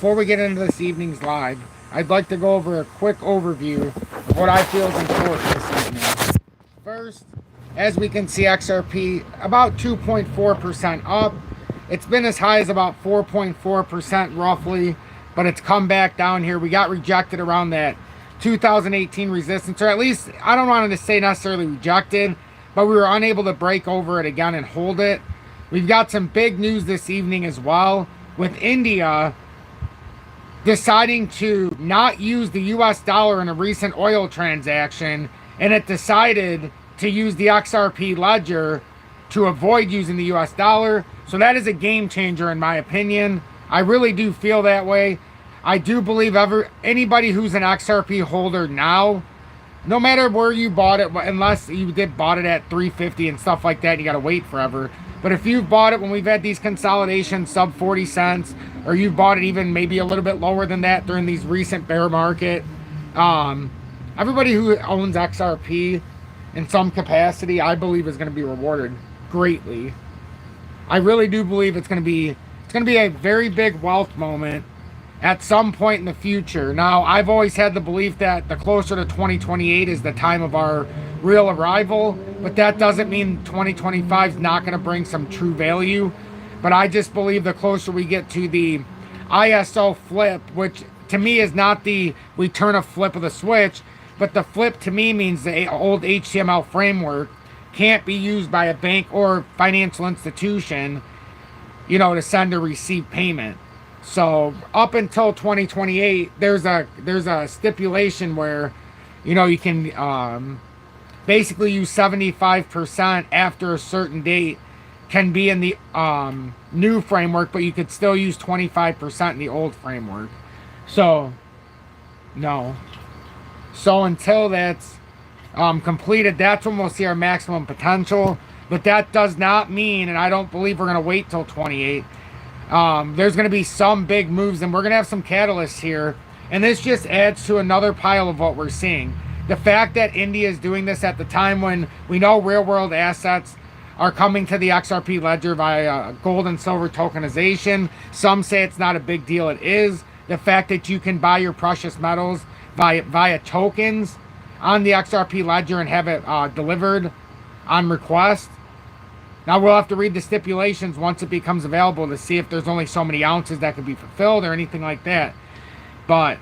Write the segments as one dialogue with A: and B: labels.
A: before we get into this evening's live, I'd like to go over a quick overview of what I feel is important this evening. First, as we can see, XRP about 2.4% up. It's been as high as about 4.4% roughly, but it's come back down here. We got rejected around that 2018 resistance, or at least, I don't want to say necessarily rejected, but we were unable to break over it again and hold it. We've got some big news this evening as well, with India deciding to not use the US dollar in a recent oil transaction, and it decided to use the XRP ledger to avoid using the US dollar. So that is a game changer in my opinion. I really do feel that way. I do believe anybody who's an XRP holder now, no matter where you bought it, unless you bought it at 350 and stuff like that, you gotta wait forever. But if you've bought it when we've had these consolidations sub 40 cents, or you've bought it even maybe a little bit lower than that during these recent bear market, everybody who owns XRP in some capacity, I believe is going to be rewarded greatly. I really do believe it's going to be a very big wealth moment at some point in the future. Now, I've always had the belief that the closer to 2028 is the time of our real arrival, but that doesn't mean 2025 is not going to bring some true value. But I just believe the closer we get to the ISO flip, which to me is not the we turn a flip of the switch, but the flip to me means the old HTML framework can't be used by a bank or financial institution, you know, to send or receive payment. So up until 2028, there's a stipulation where, you know, you can basically use 75% after a certain date can be in the new framework, but you could still use 25% in the old framework. So no. So until that's completed, that's when we'll see our maximum potential. But that does not mean, and I don't believe we're going to wait till 28. There's going to be some big moves, and we're going to have some catalysts here. And this just adds to another pile of what we're seeing. The fact that India is doing this at the time when we know real-world assets are coming to the XRP ledger via gold and silver tokenization. Some say it's not a big deal. It is. The fact that you can buy your precious metals via tokens on the XRP ledger and have it delivered on request. Now we'll have to read the stipulations once it becomes available to see if there's only so many ounces that could be fulfilled or anything like that. But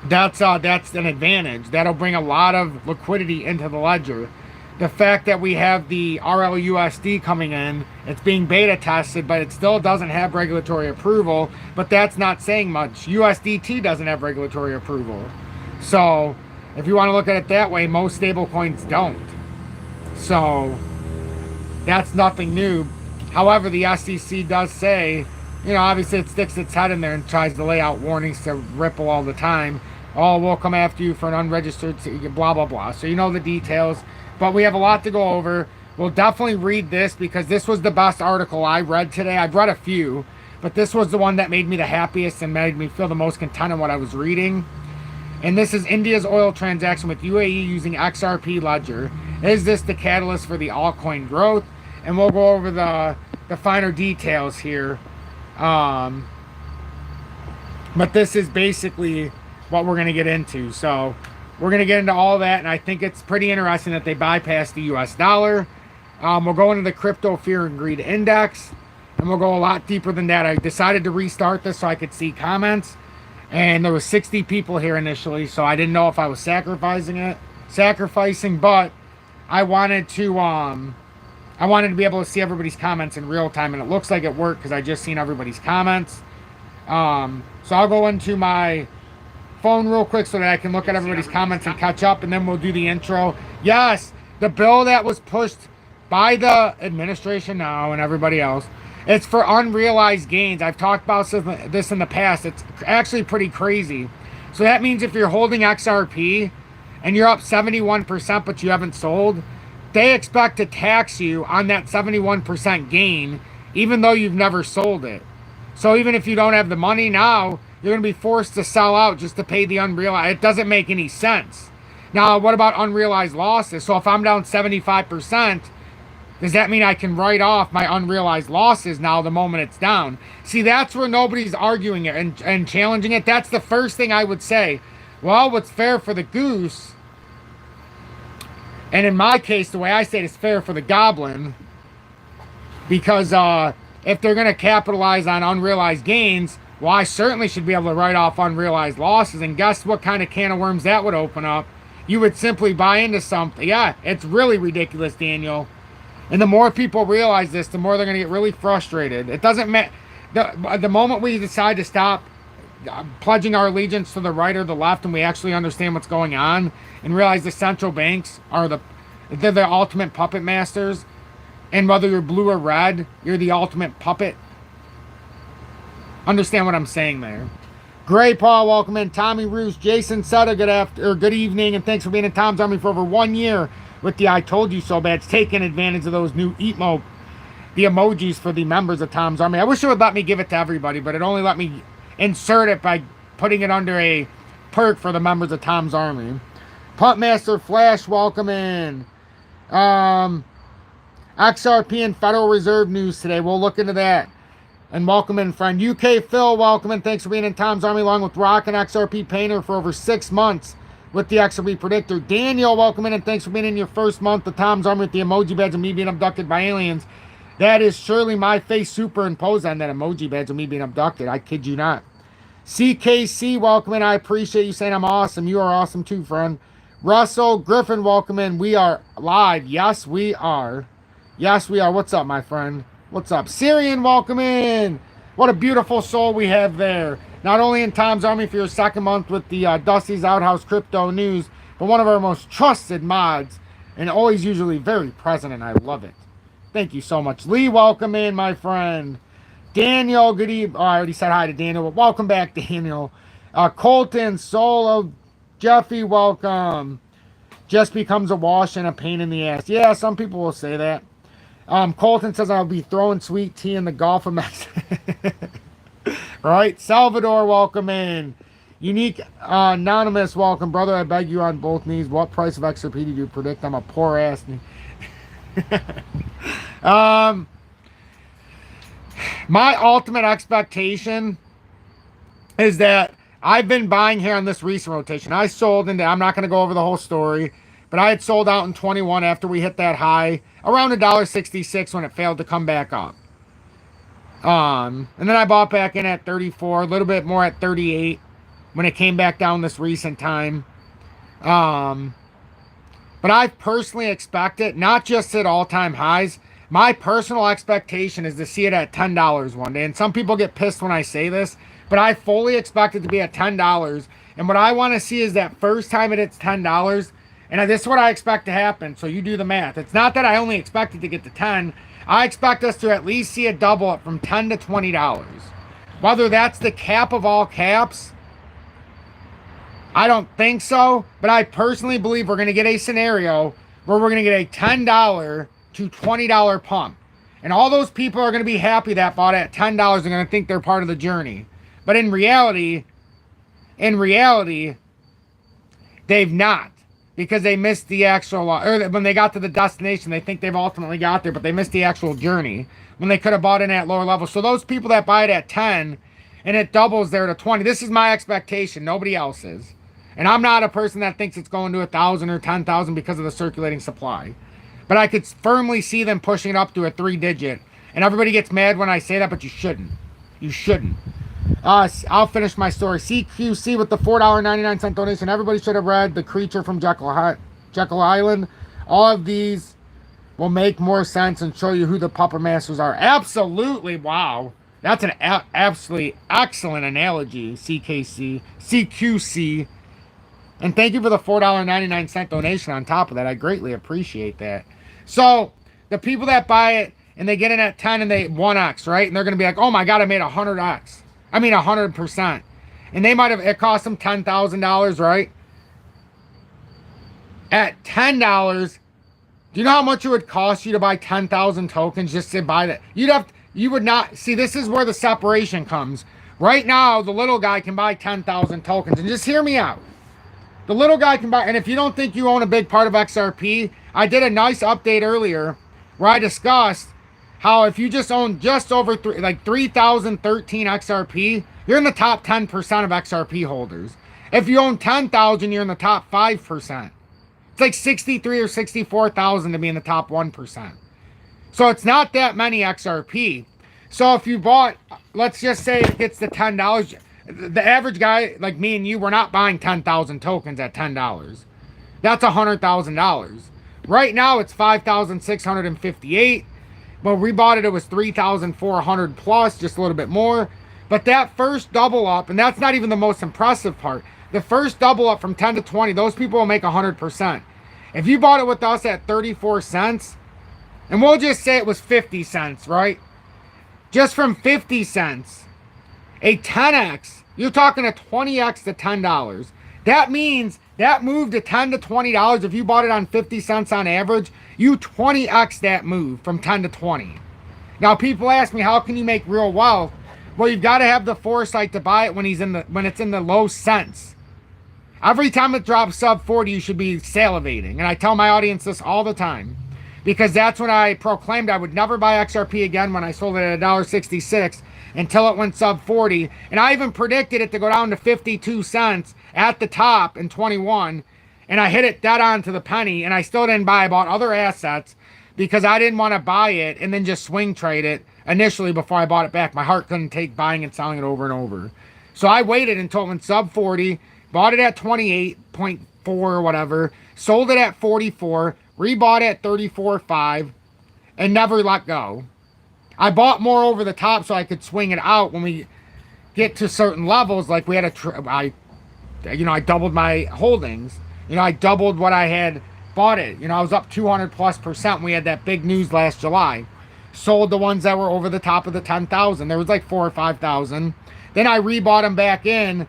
A: that's an advantage. That'll bring a lot of liquidity into the ledger. The fact that we have the RLUSD coming in, it's being beta tested, but it still doesn't have regulatory approval. But that's not saying much. USDT doesn't have regulatory approval. So if you want to look at it that way, most stable coins don't. So that's nothing new. However, the SEC does say, you know, obviously it sticks its head in there and tries to lay out warnings to Ripple all the time. Oh, we'll come after you for an unregistered, blah, blah, blah. So you know the details. But we have a lot to go over. We'll definitely read this because this was the best article I read today. I've read a few, but this was the one that made me the happiest and made me feel the most content in what I was reading. And this is India's oil transaction with UAE using XRP ledger. Is this the catalyst for the altcoin growth? And we'll go over the finer details here. But this is basically what we're going to get into. So we're going to get into all that, and I think it's pretty interesting that they bypassed the US dollar. We'll go into the crypto fear and greed index, and we'll go a lot deeper than that. I decided to restart this so I could see comments, and there was 60 people here initially, so I didn't know if I was sacrificing, but I wanted to be able to see everybody's comments in real time, and it looks like it worked because I just seen everybody's comments. So I'll go into my phone real quick so that I can look at everybody's comments and catch up, and then we'll do the intro. Yes, the bill that was pushed by the administration now and everybody else, it's for unrealized gains. I've talked about this in the past. It's actually pretty crazy. So that means if you're holding XRP and you're up 71% but you haven't sold, they expect to tax you on that 71% gain even though you've never sold it. So even if you don't have the money now, you're going to be forced to sell out just to pay the unrealized. It doesn't make any sense. Now, what about unrealized losses? So if I'm down 75%, Does that mean I can write off my unrealized losses now the moment it's down? See, that's where nobody's arguing it and challenging it. That's the first thing I would say. Well, what's fair for the goose, and in my case, the way I say it is fair for the goblin, because if they're going to capitalize on unrealized gains, well, I certainly should be able to write off unrealized losses. And guess what kind of can of worms that would open up? You would simply buy into something. Yeah, it's really ridiculous, Daniel. And the more people realize this, the more they're going to get really frustrated. It doesn't matter. The moment we decide to stop pledging our allegiance to the right or the left, and we actually understand what's going on, and realize the central banks are they're the ultimate puppet masters, and whether you're blue or red, you're the ultimate puppet. Understand what I'm saying there. Gray Paul, welcome in. Tommy Roos, Jason Sutter, good evening, and thanks for being in Tom's Army for over 1 year with the I told you so bad. It's taking advantage of those new the emojis for the members of Tom's Army. I wish it would let me give it to everybody, but it only let me insert it by putting it under a perk for the members of Tom's Army. Puntmaster Flash, welcome in. XRP and Federal Reserve news today. We'll look into that. And welcome in, friend. UK Phil, welcome in. Thanks for being in Tom's Army along with Rock and XRP Painter for over 6 months with the XRP Predictor. Daniel, welcome in, and thanks for being in your first month of Tom's Army with the emoji badge of me being abducted by aliens. That is surely my face superimposed on that emoji badge of me being abducted. I kid you not. CKC, welcome in. I appreciate you saying I'm awesome. You are awesome too, friend. Russell Griffin, welcome in. We are live. Yes, we are. Yes, we are. What's up, my friend? What's up? Syrian, welcome in. What a beautiful soul we have there. Not only in Tom's Army for your second month with the Dusty's Outhouse Crypto News, but one of our most trusted mods, and always usually very present, and I love it. Thank you so much. Lee, welcome in, my friend. Daniel, good evening. Oh, I already said hi to Daniel, but welcome back, Daniel. Colton, Solo, Jeffy, welcome. Just becomes a wash and a pain in the ass. Yeah, some people will say that. Colton says I'll be throwing sweet tea in the Gulf of Mexico. Right? Salvador, welcome in. Unique Anonymous, welcome. Brother, I beg you on both knees. What price of XRP do you predict? I'm a poor ass. My ultimate expectation is that I've been buying here on this recent rotation. I sold into, I'm not going to go over the whole story, but I had sold out in 21 after we hit that high around $1.66 when it failed to come back up. And then I bought back in at 34, a little bit more at 38 when it came back down this recent time. But I personally expect it, not just at all-time highs. My personal expectation is to see it at $10 one day. And some people get pissed when I say this, but I fully expect it to be at $10. And what I want to see is that first time it hits $10, and this is what I expect to happen. So you do the math. It's not that I only expect it to get to 10. I expect us to at least see it double it from $10 to $20. Whether that's the cap of all caps, I don't think so. But I personally believe we're going to get a scenario where we're going to get a $10 to $20 pump. And all those people are going to be happy that bought it at $10 are going to think they're part of the journey. But in reality, they've not. Because they missed the actual, or when they got to the destination, they think they've ultimately got there, but they missed the actual journey when they could have bought in at lower levels. So those people that buy it at 10 and it doubles there to 20, this is my expectation. Nobody else's. And I'm not a person that thinks it's going to 1,000 or 10,000 because of the circulating supply. But I could firmly see them pushing it up to a 3-digit. And everybody gets mad when I say that, but you shouldn't. You shouldn't. I'll finish my story. CQC with the $4.99 donation. Everybody should have read The Creature from Jekyll Island. All of these will make more sense and show you who the puppet masters are. Absolutely. Wow. That's an absolutely excellent analogy, CQC. And thank you for the $4.99 donation on top of that. I greatly appreciate that. So, the people that buy it and they get in at 10 and they 1x, right? And they're going to be like, oh my God, I made 100x. I mean 100%. And they might have, it cost them $10,000, right? At $10, do you know how much it would cost you to buy 10,000 tokens just to buy that? You would not, see, this is where the separation comes. Right now, the little guy can buy 10,000 tokens. And just hear me out. The little guy can buy, and if you don't think you own a big part of XRP, I did a nice update earlier where I discussed how if you just own just over 3,013 XRP, you're in the top 10% of XRP holders. If you own 10,000, you're in the top 5%. It's like 63 or 64,000 to be in the top 1%. So it's not that many XRP. So if you bought, let's just say it gets to $10, the average guy like me and you, we're not buying 10,000 tokens at $10. That's $100,000. Right now it's 5,658. When we bought it, it was 3,400 plus, just a little bit more. But that first double up, and that's not even the most impressive part. The first double up from 10 to 20, those people will make 100%. If you bought it with us at 34 cents, and we'll just say it was 50 cents, right? Just from 50 cents, a 10x, you're talking a 20x to $10. That means that move to $10 to $20, if you bought it on 50 cents on average, you 20x that move from 10 to 20. Now people ask me, how can you make real wealth? Well, you've got to have the foresight to buy it when it's in the low cents. Every time it drops sub 40, you should be salivating. And I tell my audience this all the time, because that's when I proclaimed I would never buy XRP again when I sold it at $1.66 until it went sub 40. And I even predicted it to go down to 52 cents at the top in 21. And I hit it dead on to the penny, and I still didn't buy. I bought other assets because I didn't want to buy it and then just swing trade it initially before I bought it back. My heart couldn't take buying and selling it over and over. So I waited until it went sub 40, bought it at 28.4 or whatever, sold it at 44, rebought it at 34.5, and never let go. I bought more over the top so I could swing it out when we get to certain levels. Like we had I doubled my holdings. I doubled what I had bought it. I was up 200+%. And we had that big news last July. Sold the ones that were over the top of the 10,000. There was like 4,000 or 5,000. Then I rebought them back in,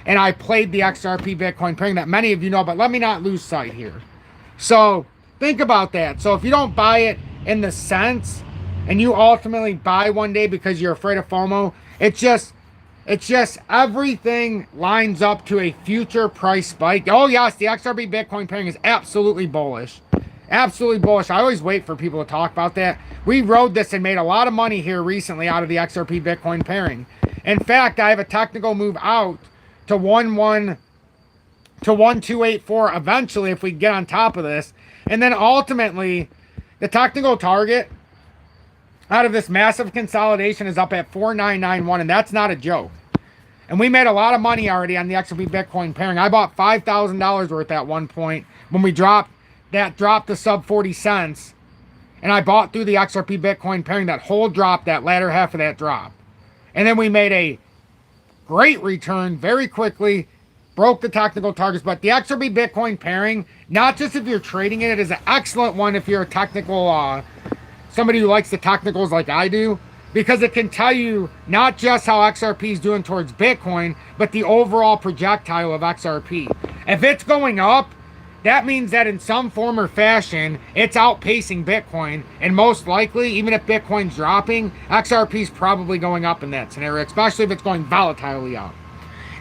A: and I played the XRP Bitcoin pairing that many of you know, but let me not lose sight here. So think about that. So if you don't buy it in the cents, and you ultimately buy one day because you're afraid of FOMO, it's just everything lines up to a future price spike. Oh yes, the XRP Bitcoin pairing is absolutely bullish. Absolutely bullish. I always wait for people to talk about that. We rode this and made a lot of money here recently out of the XRP Bitcoin pairing. In fact, I have a technical move out to 1284 eventually if we get on top of this. And then ultimately, the technical target out of this massive consolidation is up at 4991, and that's not a joke. And we made a lot of money already on the XRP Bitcoin pairing. I bought $5,000 worth at one point when we dropped to sub 40 cents. And I bought through the XRP Bitcoin pairing that whole drop, that latter half of that drop. And then we made a great return very quickly, broke the technical targets. But the XRP Bitcoin pairing, not just if you're trading in it, is an excellent one if you're a technical, somebody who likes the technicals like I do, because it can tell you not just how XRP is doing towards Bitcoin, but the overall projectile of XRP. If it's going up, that means that in some form or fashion, it's outpacing Bitcoin. And most likely, even if Bitcoin's dropping, XRP is probably going up in that scenario, especially if it's going volatilely up.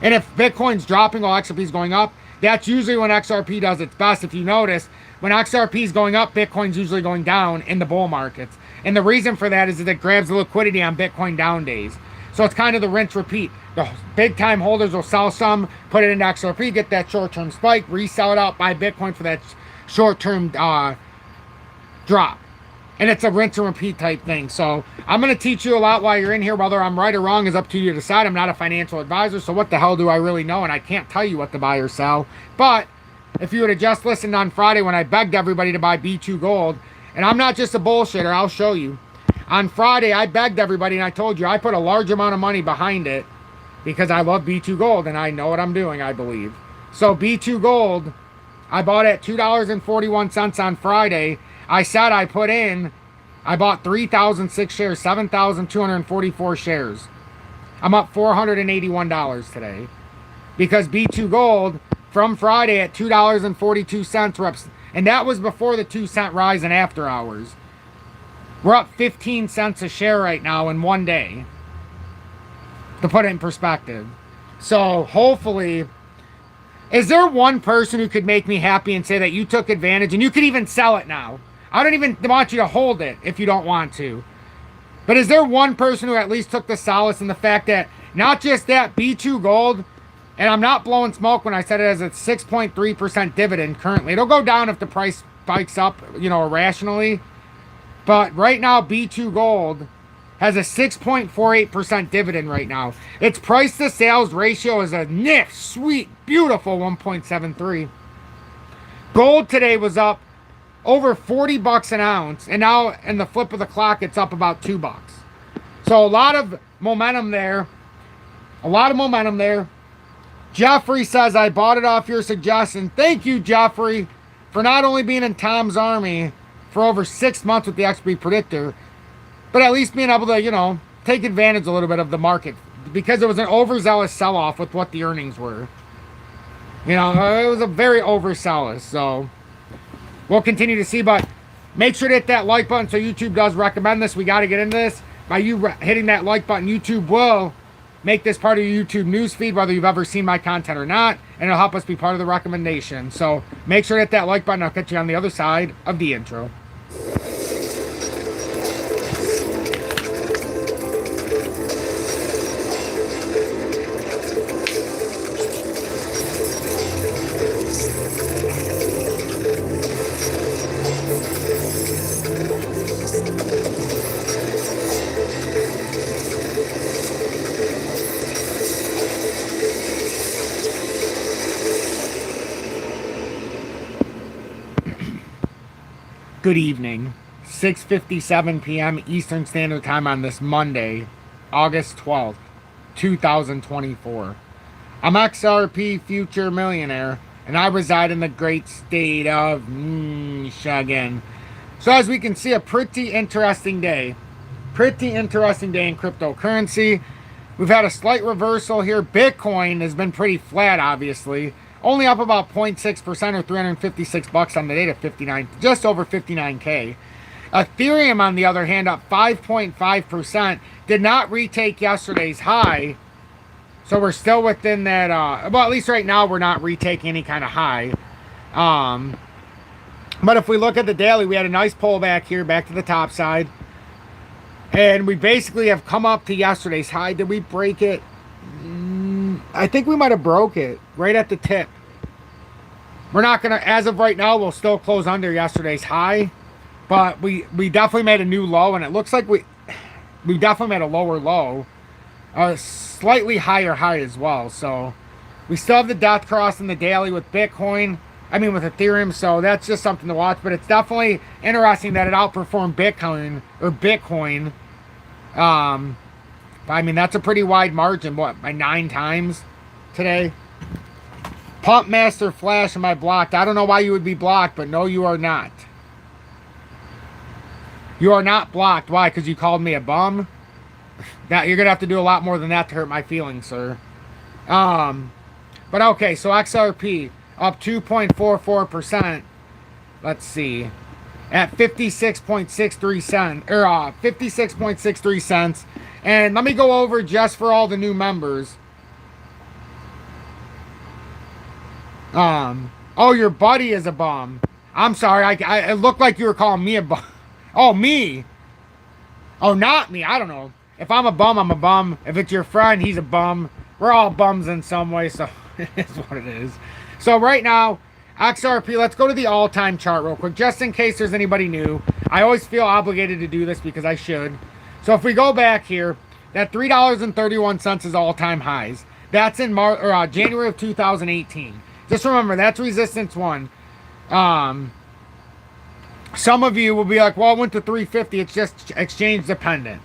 A: And if Bitcoin's dropping while XRP is going up, that's usually when XRP does its best. If you notice, when XRP is going up, Bitcoin's usually going down in the bull markets. And the reason for that is that it grabs the liquidity on Bitcoin down days. So it's kind of the rinse repeat. The big time holders will sell some, put it into XRP, get that short term spike, resell it out, buy Bitcoin for that short term drop. And it's a rinse and repeat type thing. So I'm going to teach you a lot while you're in here. Whether I'm right or wrong is up to you to decide. I'm not a financial advisor, so what the hell do I really know? And I can't tell you what to buy or sell. But if you would have just listened on Friday when I begged everybody to buy B2 Gold, and I'm not just a bullshitter, I'll show you. On Friday, I begged everybody, and I told you I put a large amount of money behind it because I love B2 Gold, and I know what I'm doing, I believe. So B2 Gold, I bought at $2.41 on Friday. I said I bought 3,006 shares, 7,244 shares. I'm up $481 today because B2 Gold from Friday at $2.42 reps, and that was before the 2-cent rise in after hours. We're up 15 cents a share right now in one day, to put it in perspective. So hopefully, is there one person who could make me happy and say that you took advantage, and you could even sell it now? I don't even want you to hold it if you don't want to. But is there one person who at least took the solace in the fact that not just that B2 Gold, and I'm not blowing smoke when I said it has a 6.3% dividend currently. It'll go down if the price spikes up, you know, irrationally. But right now, B2 Gold has a 6.48% dividend right now. Its price to sales ratio is a nif, sweet, beautiful 1.73. Gold today was up over 40 bucks an ounce, and now in the flip of the clock, it's up about $2. So a lot of momentum there. A lot of momentum there. Jeffrey says, I bought it off your suggestion. Thank you, Jeffrey, for not only being in Tom's army for over 6 months with the XP Predictor, but at least being able to, you know, take advantage a little bit of the market, because it was an overzealous sell-off with what the earnings were. You know, it was a very overzealous, so we'll continue to see, but make sure to hit that like button so YouTube does recommend this. We got to get into this. By you hitting that like button, YouTube will make this part of your YouTube news feed, whether you've ever seen my content or not, and it'll help us be part of the recommendation. So make sure to hit that like button. I'll catch you on the other side of the intro. Good evening, 6:57 p.m. Eastern Standard Time on this Monday, August 12th, 2024. I'm XRP Future Millionaire, and I reside in the great state of Michigan. So as we can see, a pretty interesting day. Pretty interesting day in cryptocurrency. We've had a slight reversal here. Bitcoin has been pretty flat, obviously. Only up about 0.6% or 356 bucks on the day to 59, just over 59K. Ethereum, on the other hand, up 5.5%. Did not retake yesterday's high. So we're still within that, well, at least right now we're not retaking any kind of high. But if we look at the daily, we had a nice pullback here, back to the top side. And we basically have come up to yesterday's high. Did we break it? I think we might have broke it right at the tip. We're not going to, as of right now, we'll still close under yesterday's high. But we definitely made a new low, and it looks like we definitely made a lower low. A slightly higher high as well. So we still have the death cross in the daily with Bitcoin. I mean, with Ethereum. So that's just something to watch. But it's definitely interesting that it outperformed Bitcoin. I mean, that's a pretty wide margin. What, by 9 times today? Pump Master Flash, am I blocked? I don't know why you would be blocked, but no, you are not. You are not blocked. Why? Because you called me a bum? That you're going to have to do a lot more than that to hurt my feelings, sir. But okay, so XRP up 2.44%. Let's see. At 56.63 cents, or 56.63 cents. And let me go over just for all the new members. Oh, your buddy is a bum. I'm sorry. It looked like you were calling me a bum. Oh, me. Oh, not me. I don't know. If I'm a bum, I'm a bum. If it's your friend, he's a bum. We're all bums in some way, so it is what it is. So right now, XRP, let's go to the all-time chart real quick, just in case there's anybody new. I always feel obligated to do this because I should. So if we go back here, that $3.31 is all-time highs. That's in January of 2018. Just remember, that's resistance 1. Some of you will be like, well, it went to 350. It's just exchange dependent.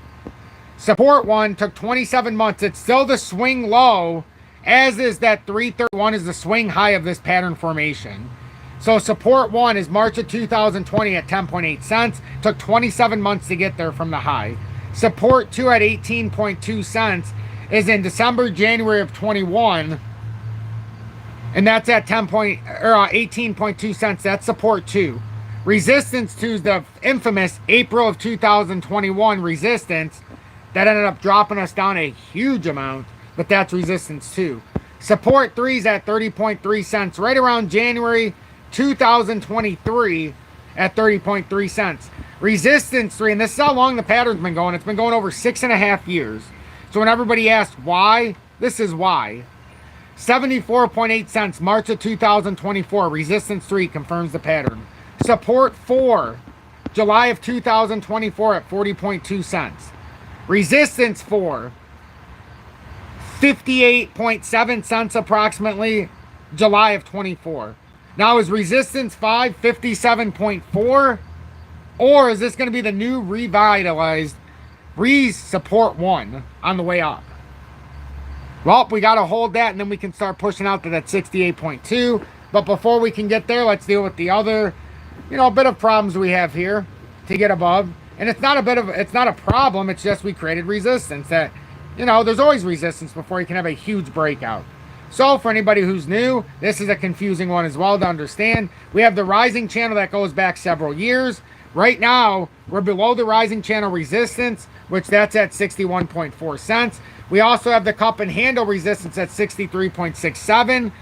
A: Support 1 took 27 months. It's still the swing low, as is that 331 is the swing high of this pattern formation. So support 1 is March of 2020 at 10.8 cents. Took 27 months to get there from the high. Support 2 at 18.2 cents is in January of 21. And that's at 18.2 cents. That's support 2. Resistance 2 is the infamous April of 2021 resistance that ended up dropping us down a huge amount. But that's resistance 2. Support 3 is at 30.3 cents right around January 2023. at 30.3 cents. Resistance 3, and this is how long the pattern's been going. It's been going over 6.5 years. So when everybody asks why, this is why. 74.8 cents, March of 2024. Resistance 3 confirms the pattern. Support 4, July of 2024 at 40.2 cents. Resistance 4, 58.7 cents approximately, July of 24. Now is resistance 5, 57.4? Or is this going to be the new revitalized support 1 on the way up? Well, we got to hold that, and then we can start pushing out to that 68.2. But before we can get there, let's deal with the other, bit of problems we have here to get above. And it's not a problem. It's just we created resistance that, there's always resistance before you can have a huge breakout. So for anybody who's new, this is a confusing one as well to understand. We have the rising channel that goes back several years. Right now, we're below the rising channel resistance, which that's at 61.4 cents. We also have the cup and handle resistance at 63.67,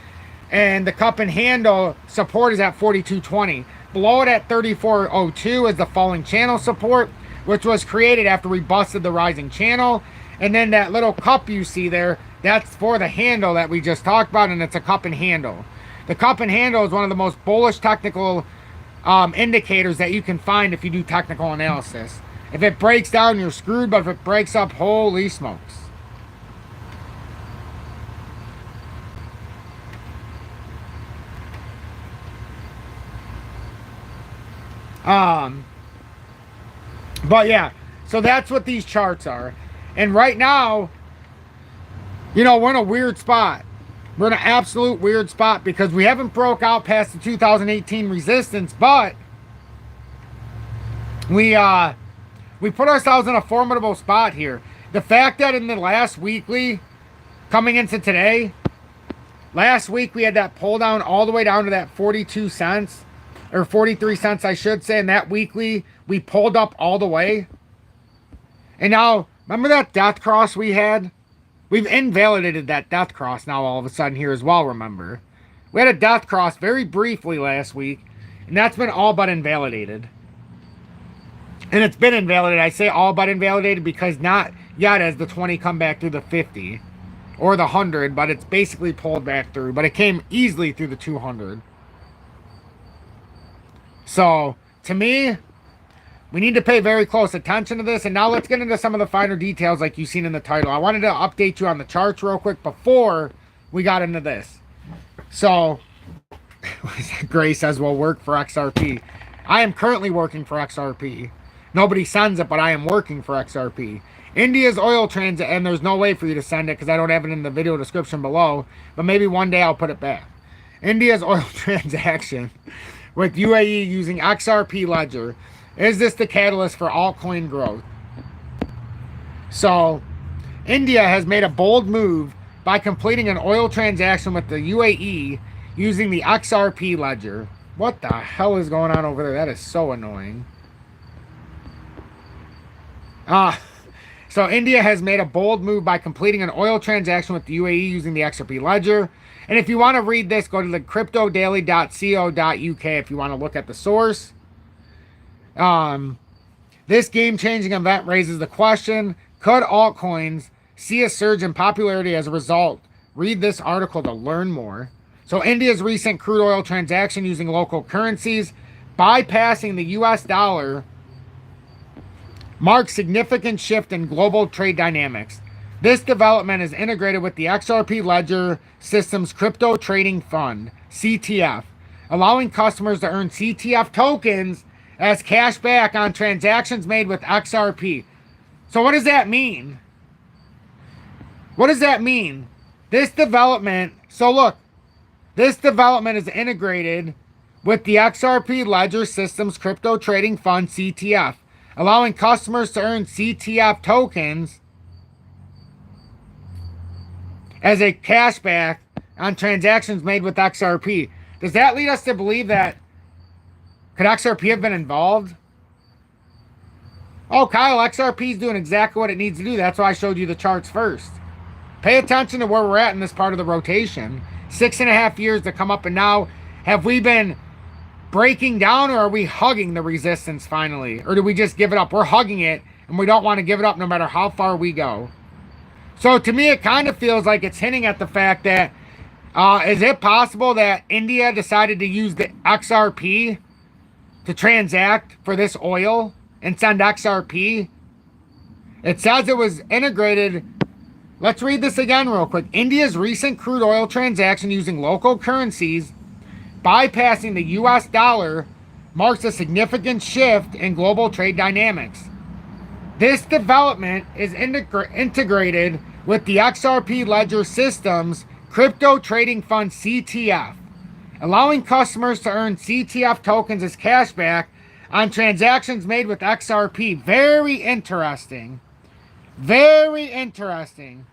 A: and the cup and handle support is at 42.20. Below it at 34.02 is the falling channel support, which was created after we busted the rising channel. And then that little cup you see there, that's for the handle that we just talked about, and it's a cup and handle. The cup and handle is one of the most bullish technical indicators that you can find if you do technical analysis. If it breaks down, you're screwed, but if it breaks up, holy smokes. But yeah, so that's what these charts are. And right now, we're in a weird spot. We're in an absolute weird spot because we haven't broke out past the 2018 resistance, but we put ourselves in a formidable spot here. The fact that in the last weekly, coming into today, last week we had that pull down all the way down to that 42 cents, or 43 cents I should say, and that weekly we pulled up all the way. And now, remember that death cross we had? We've invalidated that death cross now all of a sudden here as well, remember. We had a death cross very briefly last week, and that's been all but invalidated. And it's been invalidated. I say all but invalidated because not yet has the 20 come back through the 50 or the 100, but it's basically pulled back through. But it came easily through the 200. So, to me, we need to pay very close attention to this. And now let's get into some of the finer details like you've seen in the title. I wanted to update you on the charts real quick before we got into this. So, Gray says, well, work for XRP. I am currently working for XRP. Nobody sends it, but I am working for XRP. India's oil transit, and there's no way for you to send it because I don't have it in the video description below. But maybe one day I'll put it back. India's oil transaction with UAE using XRP ledger. Is this the catalyst for altcoin growth? So, India has made a bold move by completing an oil transaction with the UAE using the XRP ledger. What the hell is going on over there? That is so annoying. So India has made a bold move by completing an oil transaction with the UAE using the XRP ledger. And if you want to read this, go to the cryptodaily.co.uk if you want to look at the source. This game-changing event raises the question, could altcoins see a surge in popularity as a result? Read this article to learn more. So India's recent crude oil transaction using local currencies, bypassing the US dollar, marks significant shift in global trade dynamics. This development is integrated with the XRP Ledger Systems Crypto Trading Fund, CTF, allowing customers to earn CTF tokens as cash back on transactions made with XRP. So what does that mean? What does that mean? This development, so look, this development is integrated with the XRP Ledger Systems Crypto Trading Fund, CTF, allowing customers to earn CTF tokens as a cashback on transactions made with XRP. Does that lead us to believe that could XRP have been involved? Oh, Kyle, XRP is doing exactly what it needs to do. That's why I showed you the charts first. Pay attention to where we're at in this part of the rotation. 6.5 years to come up, and now have we been breaking down, or are we hugging the resistance finally? Or do we just give it up? We're hugging it, and we don't want to give it up no matter how far we go. So to me, it kind of feels like it's hinting at the fact that, is it possible that India decided to use the XRP to transact for this oil and send XRP? It says it was integrated. Let's read this again real quick. India's recent crude oil transaction using local currencies, bypassing the US dollar, marks a significant shift in global trade dynamics. This development is integrated with the XRP Ledger Systems crypto trading fund CTF, allowing customers to earn CTF tokens as cashback on transactions made with XRP. Very interesting. Very interesting.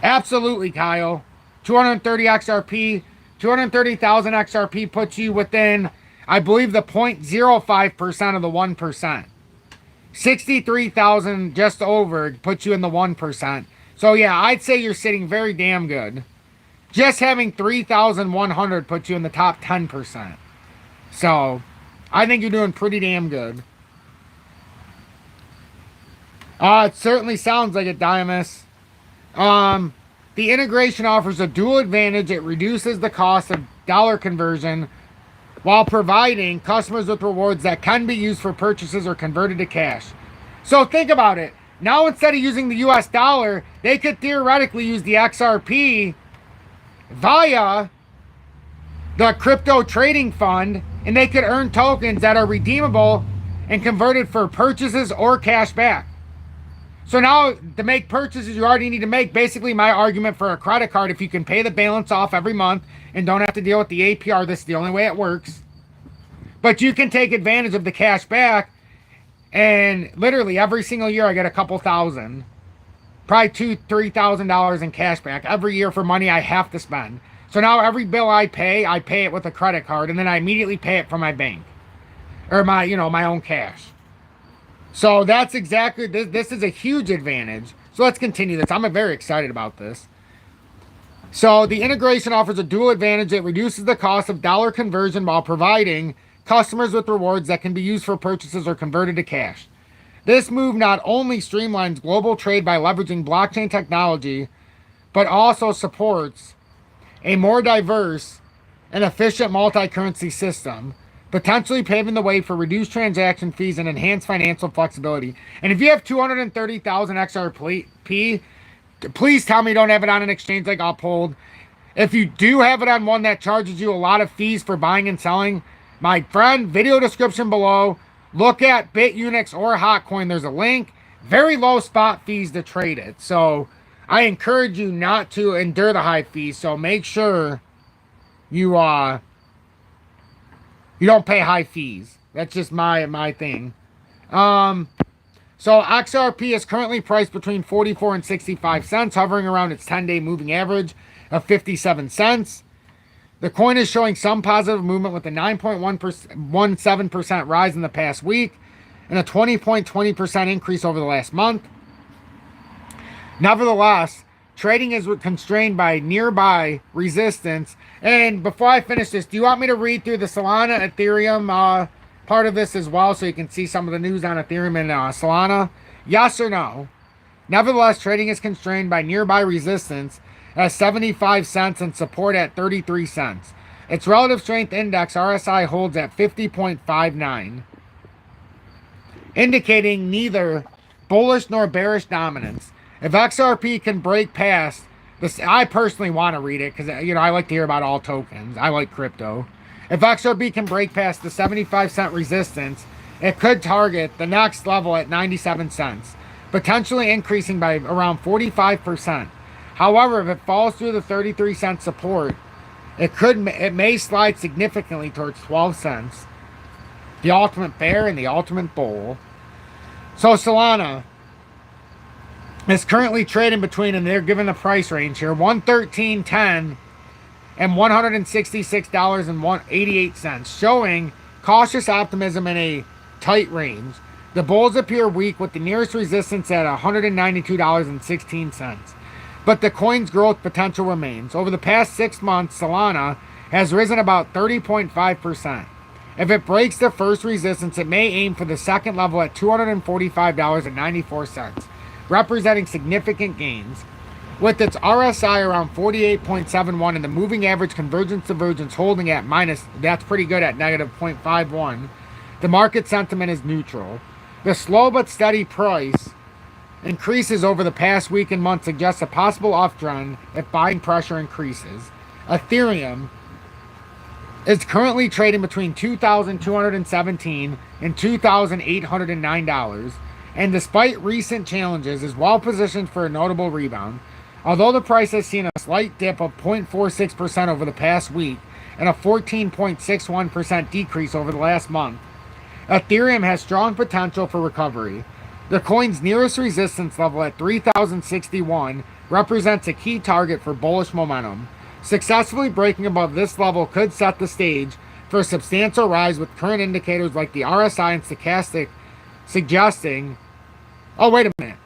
A: Absolutely, Kyle. 230 XRP, 230,000 XRP puts you within, I believe, the 0.05% of the 1%. 63,000 just over puts you in the 1%. So yeah, I'd say you're sitting very damn good. Just having 3,100 puts you in the top 10%. So I think you're doing pretty damn good. It certainly sounds like it, Diamus. The integration offers a dual advantage. It reduces the cost of dollar conversion while providing customers with rewards that can be used for purchases or converted to cash. So think about it. Now instead of using the US dollar, they could theoretically use the XRP via the crypto trading fund, and they could earn tokens that are redeemable and converted for purchases or cash back. So now to make purchases you already need to make, basically my argument for a credit card, if you can pay the balance off every month and don't have to deal with the APR, this is the only way it works. But you can take advantage of the cash back, and literally every single year I get a couple thousand, probably $2,000-$3,000 in cash back every year for money I have to spend. So now every bill I pay it with a credit card, and then I immediately pay it from my bank or my own cash. So that's exactly, this is a huge advantage. So let's continue this. I'm very excited about this. So the integration offers a dual advantage. It reduces the cost of dollar conversion while providing customers with rewards that can be used for purchases or converted to cash. This move not only streamlines global trade by leveraging blockchain technology, but also supports a more diverse and efficient multi-currency system, potentially paving the way for reduced transaction fees and enhanced financial flexibility. And if you have 230,000 XRP, please tell me you don't have it on an exchange like Uphold. If you do have it on one that charges you a lot of fees for buying and selling, my friend, video description below, look at BITUNIX or HOTCOIN. There's a link. Very low spot fees to trade it. So I encourage you not to endure the high fees. So make sure you don't pay high fees. That's just my thing. So XRP is currently priced between 44 and 65 cents, hovering around its 10-day moving average of 57 cents. The coin is showing some positive movement with a 9.17% rise in the past week and a 20.20% increase over the last month. Nevertheless, trading is constrained by nearby resistance. And before I finish this, do you want me to read through the Solana Ethereum part of this as well so you can see some of the news on Ethereum and Solana? Yes or no? Nevertheless, trading is constrained by nearby resistance at 75 cents and support at 33 cents. Its relative strength index, RSI, holds at 50.59, indicating neither bullish nor bearish dominance. If XRP can break past this, I personally want to read it because I like to hear about all tokens. I like crypto. If XRP can break past the 75 cent resistance, it could target the next level at 97 cents, potentially increasing by around 45%. However, if it falls through the 33 cent support, it may slide significantly towards 12 cents. The ultimate bear and the ultimate bull. So Solana is currently trading between, and they're given the price range here, $113.10 and $166.88, showing cautious optimism in a tight range. The bulls appear weak with the nearest resistance at $192.16. But the coin's growth potential remains. Over the past 6 months, Solana has risen about 30.5%. If it breaks the first resistance, it may aim for the second level at $245.94, representing significant gains. With its RSI around 48.71 and the moving average convergence divergence holding at minus, that's pretty good, at negative 0.51, the market sentiment is neutral. The slow but steady price increases over the past week and month suggests a possible uptrend if buying pressure increases. Ethereum is currently trading between $2,217 and $2,809, and despite recent challenges is well positioned for a notable rebound. Although the price has seen a slight dip of 0.46% over the past week and a 14.61% decrease over the last month, Ethereum has strong potential for recovery. The coin's nearest resistance level at 3,061 represents a key target for bullish momentum. Successfully breaking above this level could set the stage for a substantial rise, with current indicators like the RSI and stochastic suggesting... Oh, wait a minute.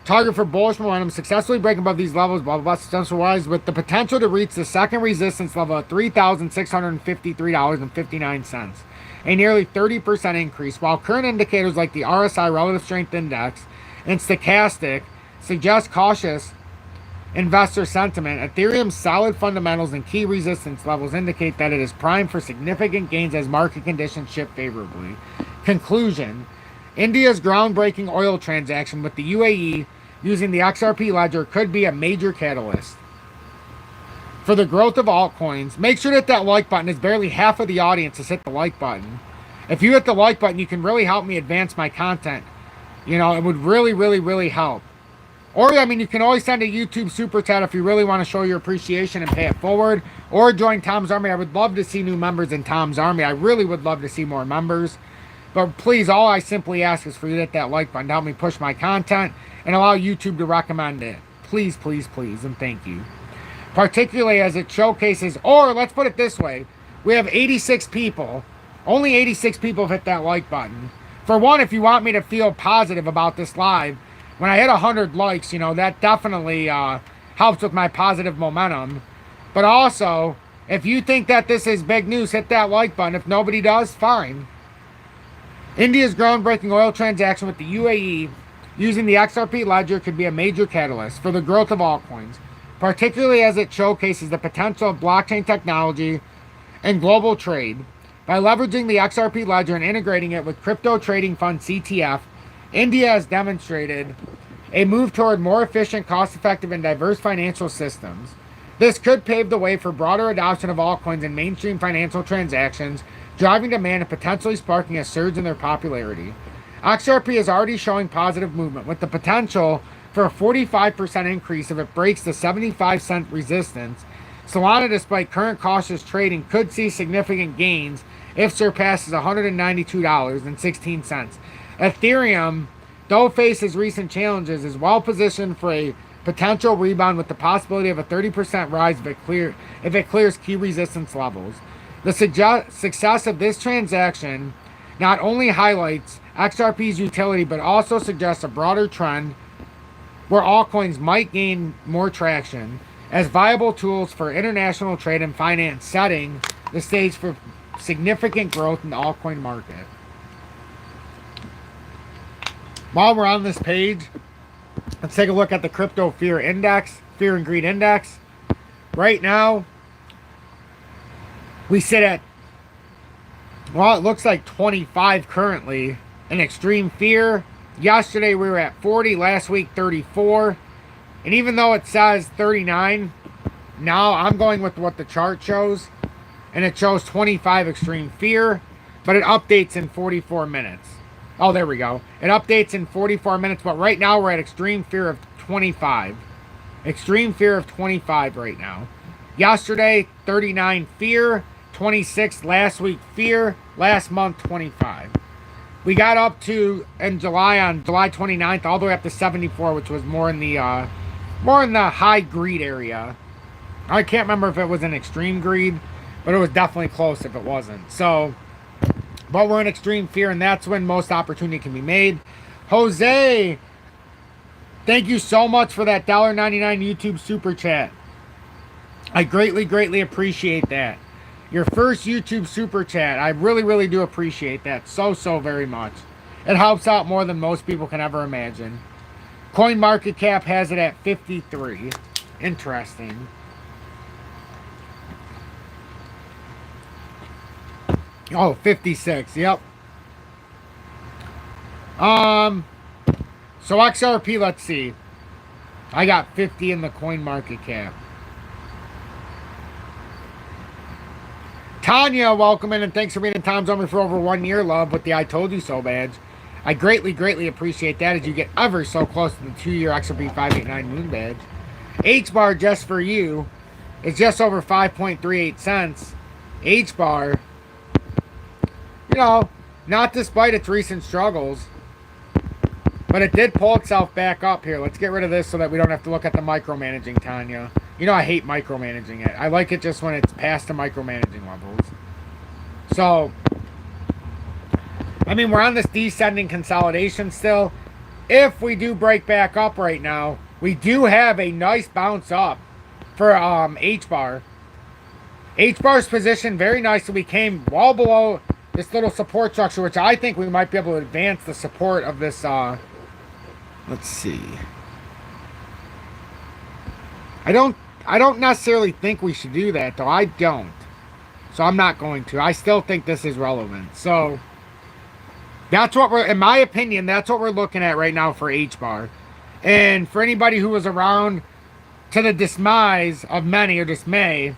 A: Target for bullish momentum, successfully breaking above these levels, blah, blah, blah, substantial rise, with the potential to reach the second resistance level at $3,653.59, a nearly 30% increase, while current indicators like the RSI Relative Strength Index and stochastic suggest cautious investor sentiment. Ethereum's solid fundamentals and key resistance levels indicate that it is primed for significant gains as market conditions shift favorably. Conclusion: India's groundbreaking oil transaction with the UAE using the XRP ledger could be a major catalyst for the growth of altcoins. Make sure that like button is barely half of the audience has hit the like button. If you hit the like button, you can really help me advance my content. You know, it would really, really, really help. Or, I mean, you can always send a YouTube super chat if you really want to show your appreciation and pay it forward. Or join Tom's Army. I would love to see new members in Tom's Army. I really would love to see more members. But please, all I simply ask is for you to hit that like button to help me push my content and allow YouTube to recommend it. Please, please, please, and thank you. Particularly as it showcases, or let's put it this way, we have 86 people. Only 86 people have hit that like button. For one, if you want me to feel positive about this live, when I hit 100 likes, you know, that definitely helps with my positive momentum. But also, if you think that this is big news, hit that like button. If nobody does, fine. India's groundbreaking oil transaction with the UAE using the XRP ledger could be a major catalyst for the growth of altcoins, particularly as it showcases the potential of blockchain technology and global trade. By leveraging the XRP ledger and integrating it with crypto trading fund CTF, India has demonstrated a move toward more efficient, cost-effective, and diverse financial systems. This could pave the way for broader adoption of altcoins in mainstream financial transactions, driving demand and potentially sparking a surge in their popularity. XRP is already showing positive movement, with the potential for a 45% increase if it breaks the 75-cent resistance. Solana, despite current cautious trading, could see significant gains if surpasses $192.16. Ethereum, though faces recent challenges, is well positioned for a potential rebound, with the possibility of a 30% rise if it clears key resistance levels. The success of this transaction not only highlights XRP's utility, but also suggests a broader trend where altcoins might gain more traction as viable tools for international trade and finance, setting the stage for significant growth in the altcoin market. While we're on this page, let's take a look at the crypto fear index, fear and greed index. Right now, we sit at, well, it looks like 25 currently in extreme fear. Yesterday we were at 40, last week 34. And even though it says 39, now I'm going with what the chart shows. And it shows 25 extreme fear, but it updates in 44 minutes. Oh, there we go. It updates in 44 minutes, but right now we're at extreme fear of 25. Extreme fear of 25 right now. Yesterday, 39 fear, 26 last week fear, last month 25. We got up to, in July, on July 29th, all the way up to 74, which was more in the high greed area. I can't remember if it was an extreme greed, but it was definitely close if it wasn't. So, but we're in extreme fear, and that's when most opportunity can be made. Jose, thank you so much for that $1.99 YouTube super chat. I greatly, greatly appreciate that. Your first YouTube super chat. I really, really do appreciate that so, so very much. It helps out more than most people can ever imagine. Coin market cap has it at 53. Interesting. Oh, 56. Yep. So XRP, let's see. I got 50 in the coin market cap. Tanya, welcome in, and thanks for being in Tom's Army for over 1 year, love, with the I Told You So badge. I greatly, greatly appreciate that as you get ever so close to the 2-year XRP 589 Moon badge. HBAR, just for you, is just over 5.38 cents. HBAR, you know, not despite its recent struggles, but it did pull itself back up here. Let's get rid of this so that we don't have to look at the micromanaging, Tanya. You know I hate micromanaging it. I like it just when it's past the micromanaging levels. So, I mean, we're on this descending consolidation still. If we do break back up right now, we do have a nice bounce up for HBAR. HBAR's position very nicely. We came well below this little support structure, which I think we might be able to advance the support of this. Let's see. I don't necessarily think we should do that, though. I don't. So I'm not going to. I still think this is relevant. So that's what we're, in my opinion, that's what we're looking at right now for HBAR. And for anybody who was around to the dismise of many, or dismay,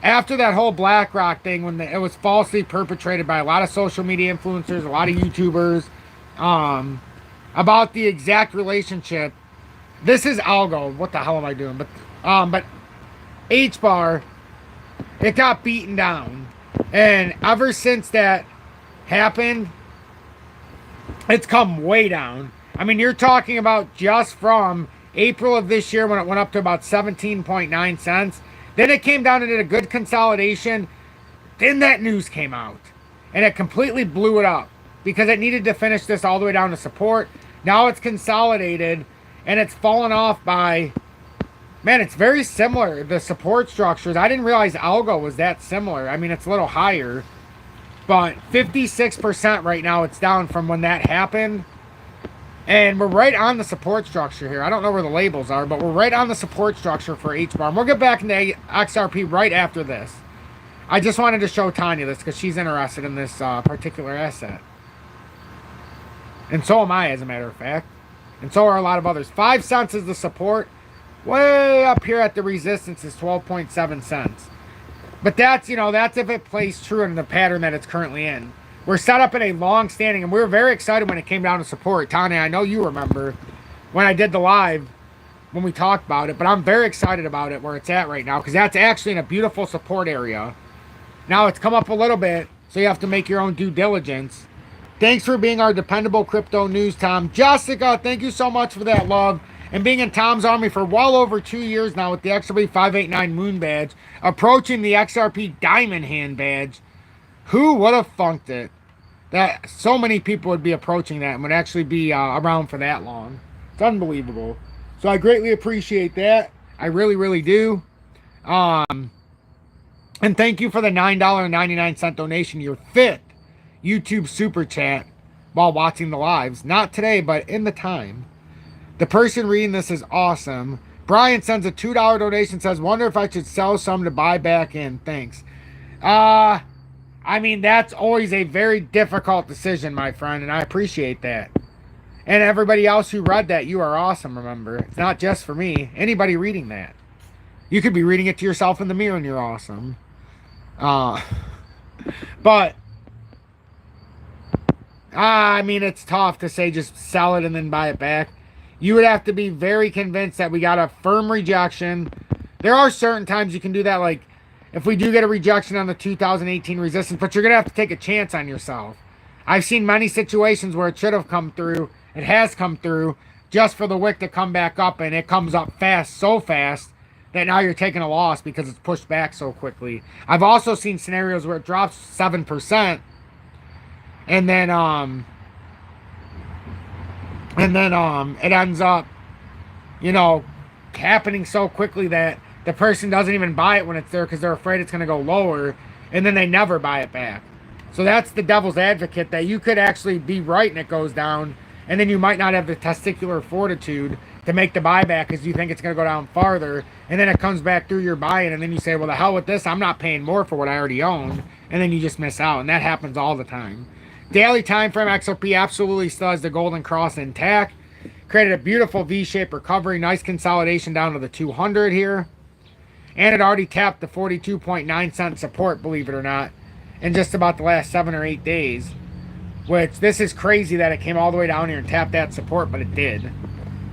A: after that whole BlackRock thing, when it was falsely perpetrated by a lot of social media influencers, a lot of YouTubers, about the exact relationship. This is algo. What the hell am I doing? But HBAR, it got beaten down, and ever since that happened, it's come way down. I mean, you're talking about just from April of this year when it went up to about 17.9 cents. Then it came down and did a good consolidation. Then that news came out, and it completely blew it up because it needed to finish this all the way down to support. Now it's consolidated, and it's fallen off by, man, it's very similar, the support structures. I didn't realize algo was that similar. I mean, it's a little higher, but 56% right now it's down from when that happened. And we're right on the support structure here. I don't know where the labels are, but we're right on the support structure for HBAR. And we'll get back into XRP right after this. I just wanted to show Tanya this because she's interested in this particular asset. And so am I, as a matter of fact. And so are a lot of others. 5 cents is the support. Way up here at the resistance is 12.7 cents. But that's, you know, that's if it plays true in the pattern that it's currently in. We're set up in a long-standing, and we were very excited when it came down to support. Tanya, I know you remember when I did the live, when we talked about it, but I'm very excited about it where it's at right now because that's actually in a beautiful support area. Now it's come up a little bit, so you have to make your own due diligence. Thanks for being our dependable crypto news, Tom. Jessica, thank you so much for that love. And being in Tom's Army for well over 2 years now with the XRP 589 Moon badge, approaching the XRP Diamond Hand badge. Who would have funked it? That so many people would be approaching that and would actually be around for that long. It's unbelievable. So I greatly appreciate that. I really, really do. And thank you for the $9.99 donation, your 5th YouTube super chat while watching the lives. Not today, but in the time. The person reading this is awesome. Brian sends a $2 donation, says, wonder if I should sell some to buy back in. Thanks. I mean, that's always a very difficult decision, my friend, and I appreciate that. And everybody else who read that, you are awesome, remember. It's not just for me. Anybody reading that. You could be reading it to yourself in the mirror and you're awesome. But, I mean, it's tough to say just sell it and then buy it back. You would have to be very convinced that we got a firm rejection. There are certain times you can do that, like if we do get a rejection on the 2018 resistance, but you're going to have to take a chance on yourself. I've seen many situations where it should have come through. It has come through just for the wick to come back up, and it comes up fast, so fast, that now you're taking a loss because it's pushed back so quickly. I've also seen scenarios where it drops 7%, and then it ends up, you know, happening so quickly that the person doesn't even buy it when it's there because they're afraid it's going to go lower, and then they never buy it back. So that's the devil's advocate, that you could actually be right and it goes down, and then you might not have the testicular fortitude to make the buyback because you think it's going to go down farther, and then it comes back through your buying, and then you say, well, the hell with this, I'm not paying more for what I already own, and then you just miss out, and that happens all the time. Daily time frame, XRP absolutely still has the golden cross intact. Created a beautiful V-shaped recovery, nice consolidation down to the 200 here, and it already tapped the 42.9 cent support, believe it or not, in just about the last 7 or 8 days. Which, this is crazy that it came all the way down here and tapped that support, but it did.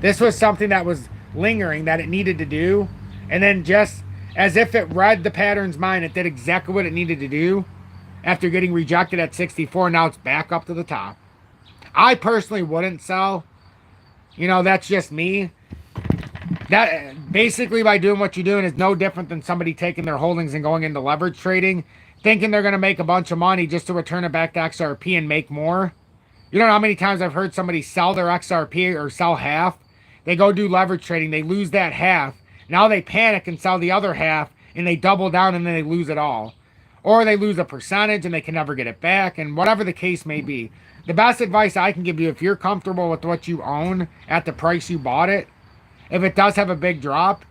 A: This was something that was lingering, that it needed to do, and then just as if it read the pattern's mind, it did exactly what it needed to do after getting rejected at 64. Now it's back up to the top. I personally wouldn't sell. You know, that's just me. That basically, by doing what you're doing, is no different than somebody taking their holdings and going into leverage trading, thinking they're going to make a bunch of money just to return it back to XRP and make more. You don't know how many times I've heard somebody sell their XRP or sell half. They go do leverage trading, they lose that half. Now they panic and sell the other half, and they double down, and then they lose it all. Or they lose a percentage and they can never get it back, and whatever the case may be. The best advice I can give you, if you're comfortable with what you own at the price you bought it, if it does have a big drop,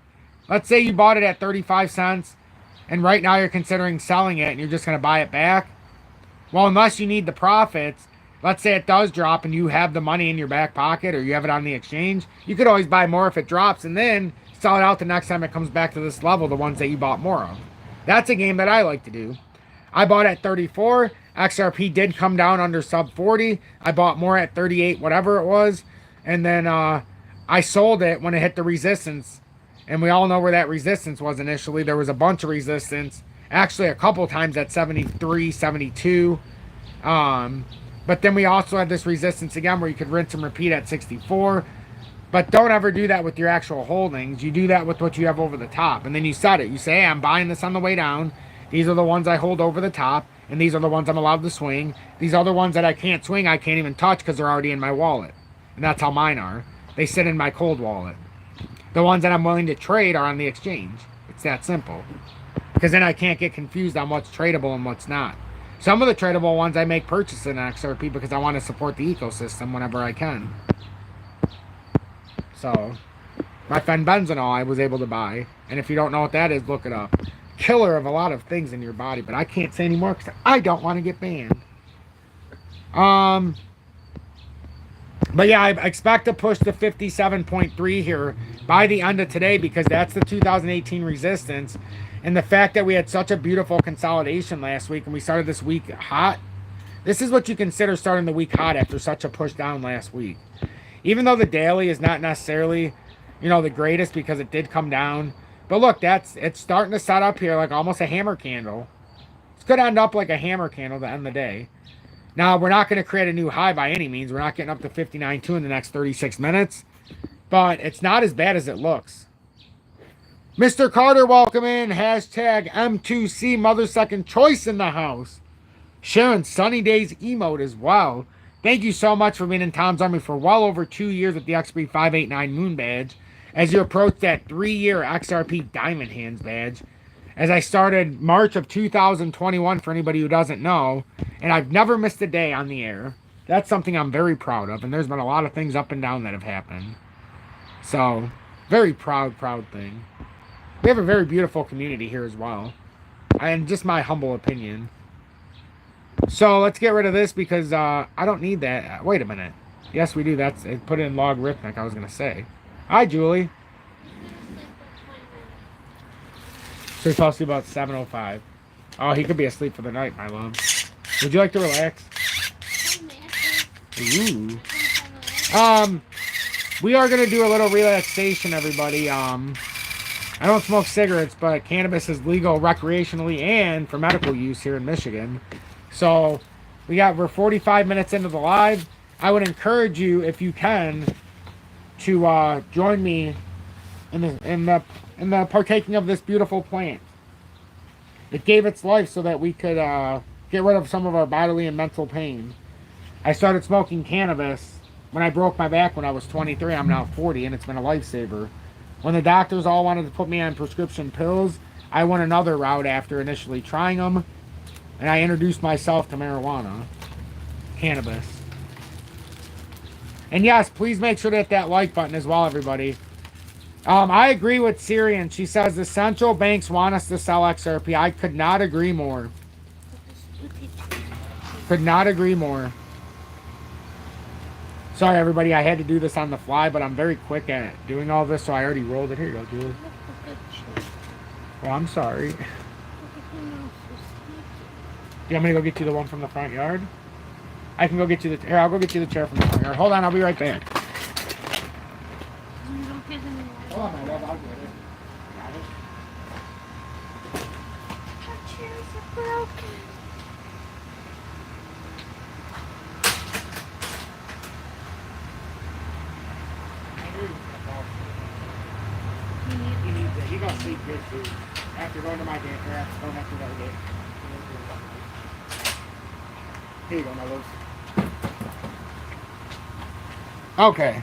A: let's say you bought it at 35 cents, and right now you're considering selling it and you're just going to buy it back. Well, unless you need the profits, let's say it does drop and you have the money in your back pocket or you have it on the exchange, you could always buy more if it drops and then sell it out the next time it comes back to this level, the ones that you bought more of. That's a game that I like to do. I bought at 34. XRP did come down under sub 40. I bought more at 38, whatever it was. And then I sold it when it hit the resistance. And we all know where that resistance was initially. There was a bunch of resistance. Actually, a couple times at 73, 72. But then we also had this resistance again where you could rinse and repeat at 64. But don't ever do that with your actual holdings. You do that with what you have over the top. And then you set it. You say, hey, I'm buying this on the way down. These are the ones I hold over the top. And these are the ones I'm allowed to swing. These other ones that I can't swing, I can't even touch because they're already in my wallet. And that's how mine are. They sit in my cold wallet. The ones that I'm willing to trade are on the exchange. It's that simple. Because then I can't get confused on what's tradable and what's not. Some of the tradable ones I make purchase in XRP because I want to support the ecosystem whenever I can. So, my fenbenzonol I was able to buy. And if you don't know what that is, look it up. Killer of a lot of things in your body, but I can't say anymore because I don't want to get banned. But yeah, I expect to push to 57.3 here by the end of today because that's the 2018 resistance. And the fact that we had such a beautiful consolidation last week and we started this week hot, this is what you consider starting the week hot after such a push down last week. Even though the daily is not necessarily, you know, the greatest because it did come down. But look, it's starting to set up here like almost a hammer candle. It's going to end up like a hammer candle at the end of the day. Now, we're not going to create a new high by any means. We're not getting up to 59.2 in the next 36 minutes. But it's not as bad as it looks. Mr. Carter, welcome in. Hashtag M2C Mother Second Choice in the house. Sharon Sunny Days emote as well. Thank you so much for being in Tom's Army for well over 2 years with the XRP 589 Moon badge. As you approach that 3-year XRP Diamond Hands badge. As I started March of 2021 for anybody who doesn't know. And I've never missed a day on the air. That's something I'm very proud of. And there's been a lot of things up and down that have happened. So, very proud thing. We have a very beautiful community here as well. And just my humble opinion. So, let's get rid of this because I don't need that. Wait a minute. Yes, we do. That's put it in logarithmic, I was going to say. Hi, Julie. So he fell asleep about 7:05. Oh, he could be asleep for the night, my love. Would you like to relax? Ooh. We are going to do a little relaxation, everybody. I don't smoke cigarettes, but cannabis is legal recreationally and for medical use here in Michigan. So we're 45 minutes into the live. I would encourage you, if you can, to join me in the partaking of this beautiful plant. It gave its life so that we could get rid of some of our bodily and mental pain. I started smoking cannabis when I broke my back when I was 23. I'm now 40, and it's been a lifesaver. When the doctors all wanted to put me on prescription pills, I went another route after initially trying them. And I introduced myself to marijuana. Cannabis. And yes, please make sure to hit that like button as well, everybody. I agree with Syrian. She says the central banks want us to sell XRP. I could not agree more. Could not agree more. Sorry, everybody. I had to do this on the fly, but I'm very quick at doing all this, so I already rolled it. Here you go, Julie. Well, I'm sorry. Do you want me to go get you the one from the front yard? I can go get you the... Here, I'll go get you the chair from the front yard. Hold on, I'll be right back. Hold on, my love. I'll get it. Got it.
B: Our chairs are broken.
A: He needs it. He's gonna sleep good too. After going to my daycare, after going after that day. Here you go, my love. Okay.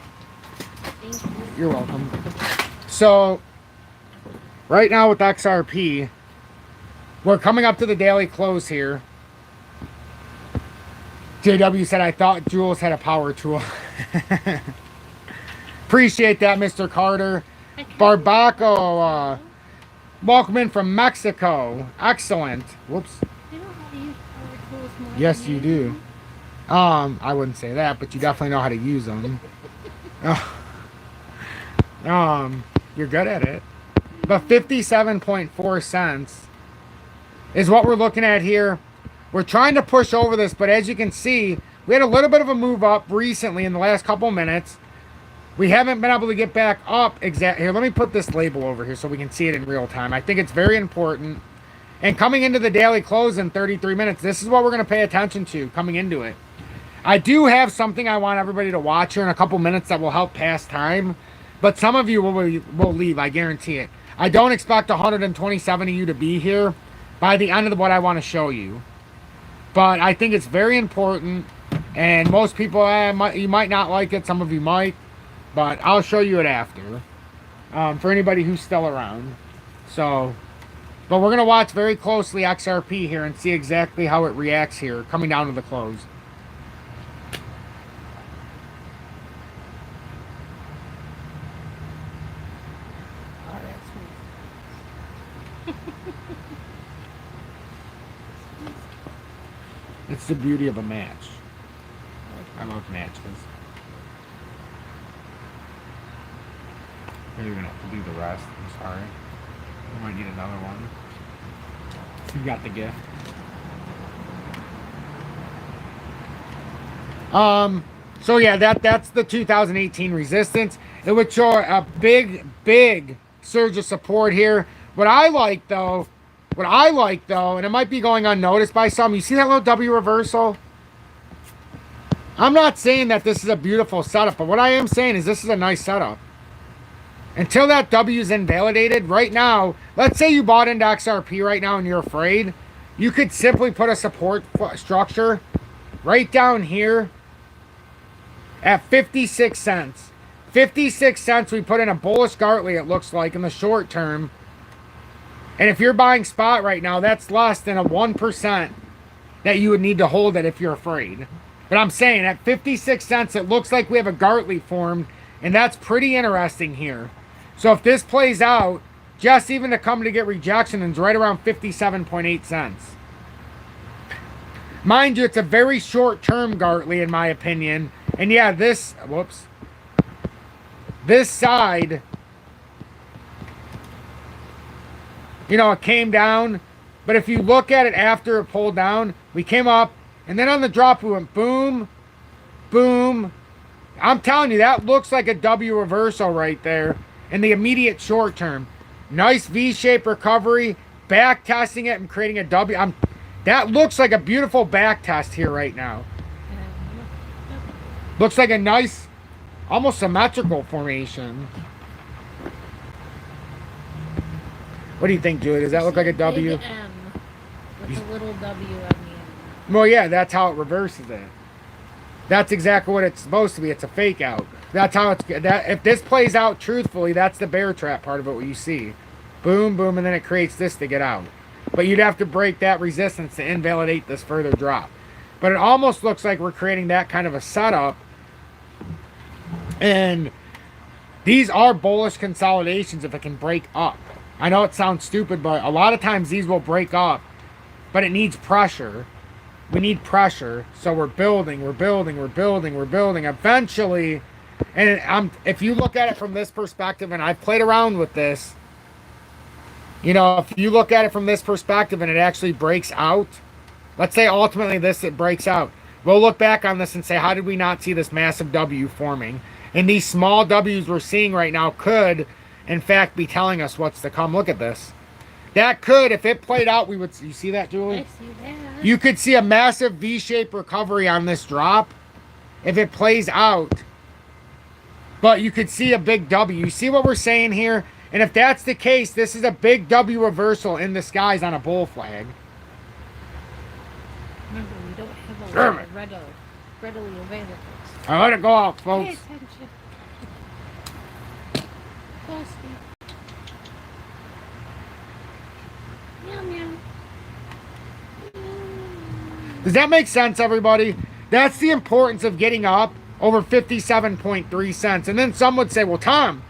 B: Thank you.
A: You're welcome. So, right now with XRP, we're coming up to the daily close here. JW said, I thought Jules had a power tool. Appreciate that, Mr. Carter. Barbaco, welcome in from Mexico. Excellent. Whoops.
B: I know how to use power tools more
A: Yes,
B: than
A: you do. I wouldn't say that, but you definitely know how to use them. You're good at it. But 57.4 cents is what we're looking at here. We're trying to push over this, but as you can see, we had a little bit of a move up recently in the last couple minutes. We haven't been able to get back up exactly. Here, let me put this label over here so we can see it in real time. I think it's very important. And coming into the daily close in 33 minutes, this is what we're going to pay attention to coming into it. I do have something I want everybody to watch here in a couple minutes that will help pass time. But some of you will leave, I guarantee it. I don't expect 127 of you to be here by the end of what I want to show you. But I think it's very important. And most people, you might not like it. Some of you might. But I'll show you it after. For anybody who's still around. So, but we're going to watch very closely XRP here and see exactly how it reacts here coming down to the close.
B: Oh, that's me.
A: It's the beauty of a match. I love matches. You're gonna have to do the rest. I'm sorry. I might need another one. You got the gift. So yeah, that's the 2018 resistance. It would show a big surge of support here. What I like though, and it might be going unnoticed by some, you see that little W reversal? I'm not saying that this is a beautiful setup, but what I am saying is this is a nice setup. Until that W is invalidated, right now, let's say you bought into XRP right now and you're afraid, you could simply put a support structure right down here at 56 cents. 56 cents we put in a bullish Gartley, it looks like, in the short term. And if you're buying spot right now, that's less than a 1% that you would need to hold it if you're afraid. But I'm saying at 56 cents, it looks like we have a Gartley formed, and that's pretty interesting here. So if this plays out, just even to come to get rejection is right around 57.8 cents. Mind you, it's a very short-term Gartley in my opinion. And yeah, this side, you know, it came down. But if you look at it after it pulled down, we came up, and then on the drop we went boom, boom. I'm telling you, that looks like a W reversal right there. In the immediate short term. Nice V-shaped recovery. Back testing it and creating a W. That looks like a beautiful back test here right now. Looks like a nice, almost symmetrical formation. What do you think, Julie? Does that look like a W?
B: Big M with a little W on the end.
A: Well, yeah, that's how it reverses it. That's exactly what it's supposed to be. It's a fake out. That's how it's that. If this plays out truthfully, that's the bear trap part of it. What you see, boom, boom, and then it creates this to get out. But you'd have to break that resistance to invalidate this further drop. But it almost looks like we're creating that kind of a setup. And these are bullish consolidations if it can break up. I know it sounds stupid, but a lot of times these will break up, but it needs pressure. We need pressure. So we're building, we're building, we're building, we're building. Eventually, and if you look at it from this perspective, and I've played around with this, you know, if you look at it from this perspective and it actually breaks out, let's say ultimately it breaks out. We'll look back on this and say, how did we not see this massive W forming? And these small W's we're seeing right now could, in fact, be telling us what's to come. Look at this. That could, if it played out, we would, you see that, Julie?
B: I see that.
A: You could see a massive V-shaped recovery on this drop if it plays out. But you could see a big W. You see what we're saying here? And if that's the case, this is a big W reversal in the skies on a bull flag.
B: Remember, we don't have a lot of readily available.
A: I let it go out,
B: Pay
A: folks.
B: attention. Closely. Meow, meow.
A: Does that make sense, everybody? That's the importance of getting up over 57.3 cents. And then some would say, well, Tom,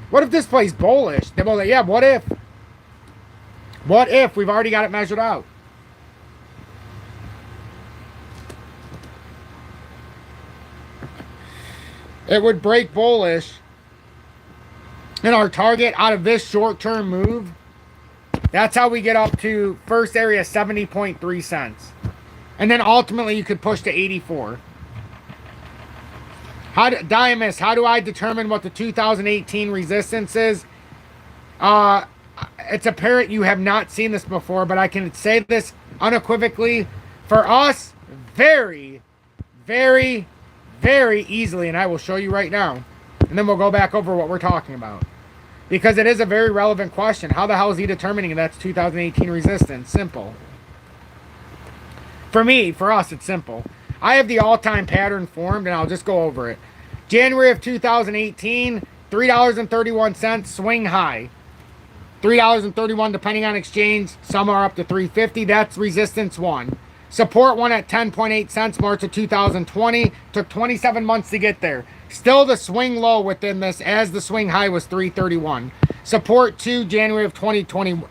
A: what if this plays bullish? They will say, yeah, what if? What if? We've already got it measured out. It would break bullish. And our target out of this short-term move, that's how we get up to first area 70.3 cents. And then ultimately you could push to 84. Diamus, how do I determine what the 2018 resistance is? It's apparent you have not seen this before, but I can say this unequivocally. For us, very, very, very easily, and I will show you right now. And then we'll go back over what we're talking about. Because it is a very relevant question. How the hell is he determining that's 2018 resistance? Simple. For me, for us, it's simple. I have the all-time pattern formed, and I'll just go over it. January of 2018, $3.31 swing high. $3.31 depending on exchange. Some are up to $3.50. That's resistance 1. Support 1 at 10.8 cents, March of 2020. Took 27 months to get there. Still the swing low within this, as the swing high was $3.31. Support 2, January of 2020.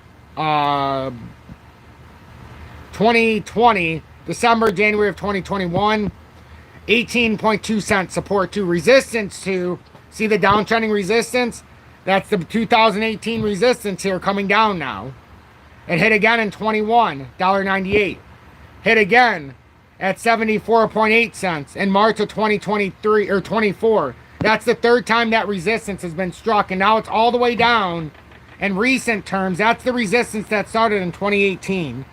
A: 2020, December, January of 2021. 18.2 cents. Support 2. Resistance 2. See the downtrending resistance? That's the 2018 resistance here coming down now. It hit again in 21, $1.98. Hit again at 74.8 cents in March of 2023 or 24. That's the third time that resistance has been struck, and now it's all the way down. In recent terms, that's the resistance that started in 2018.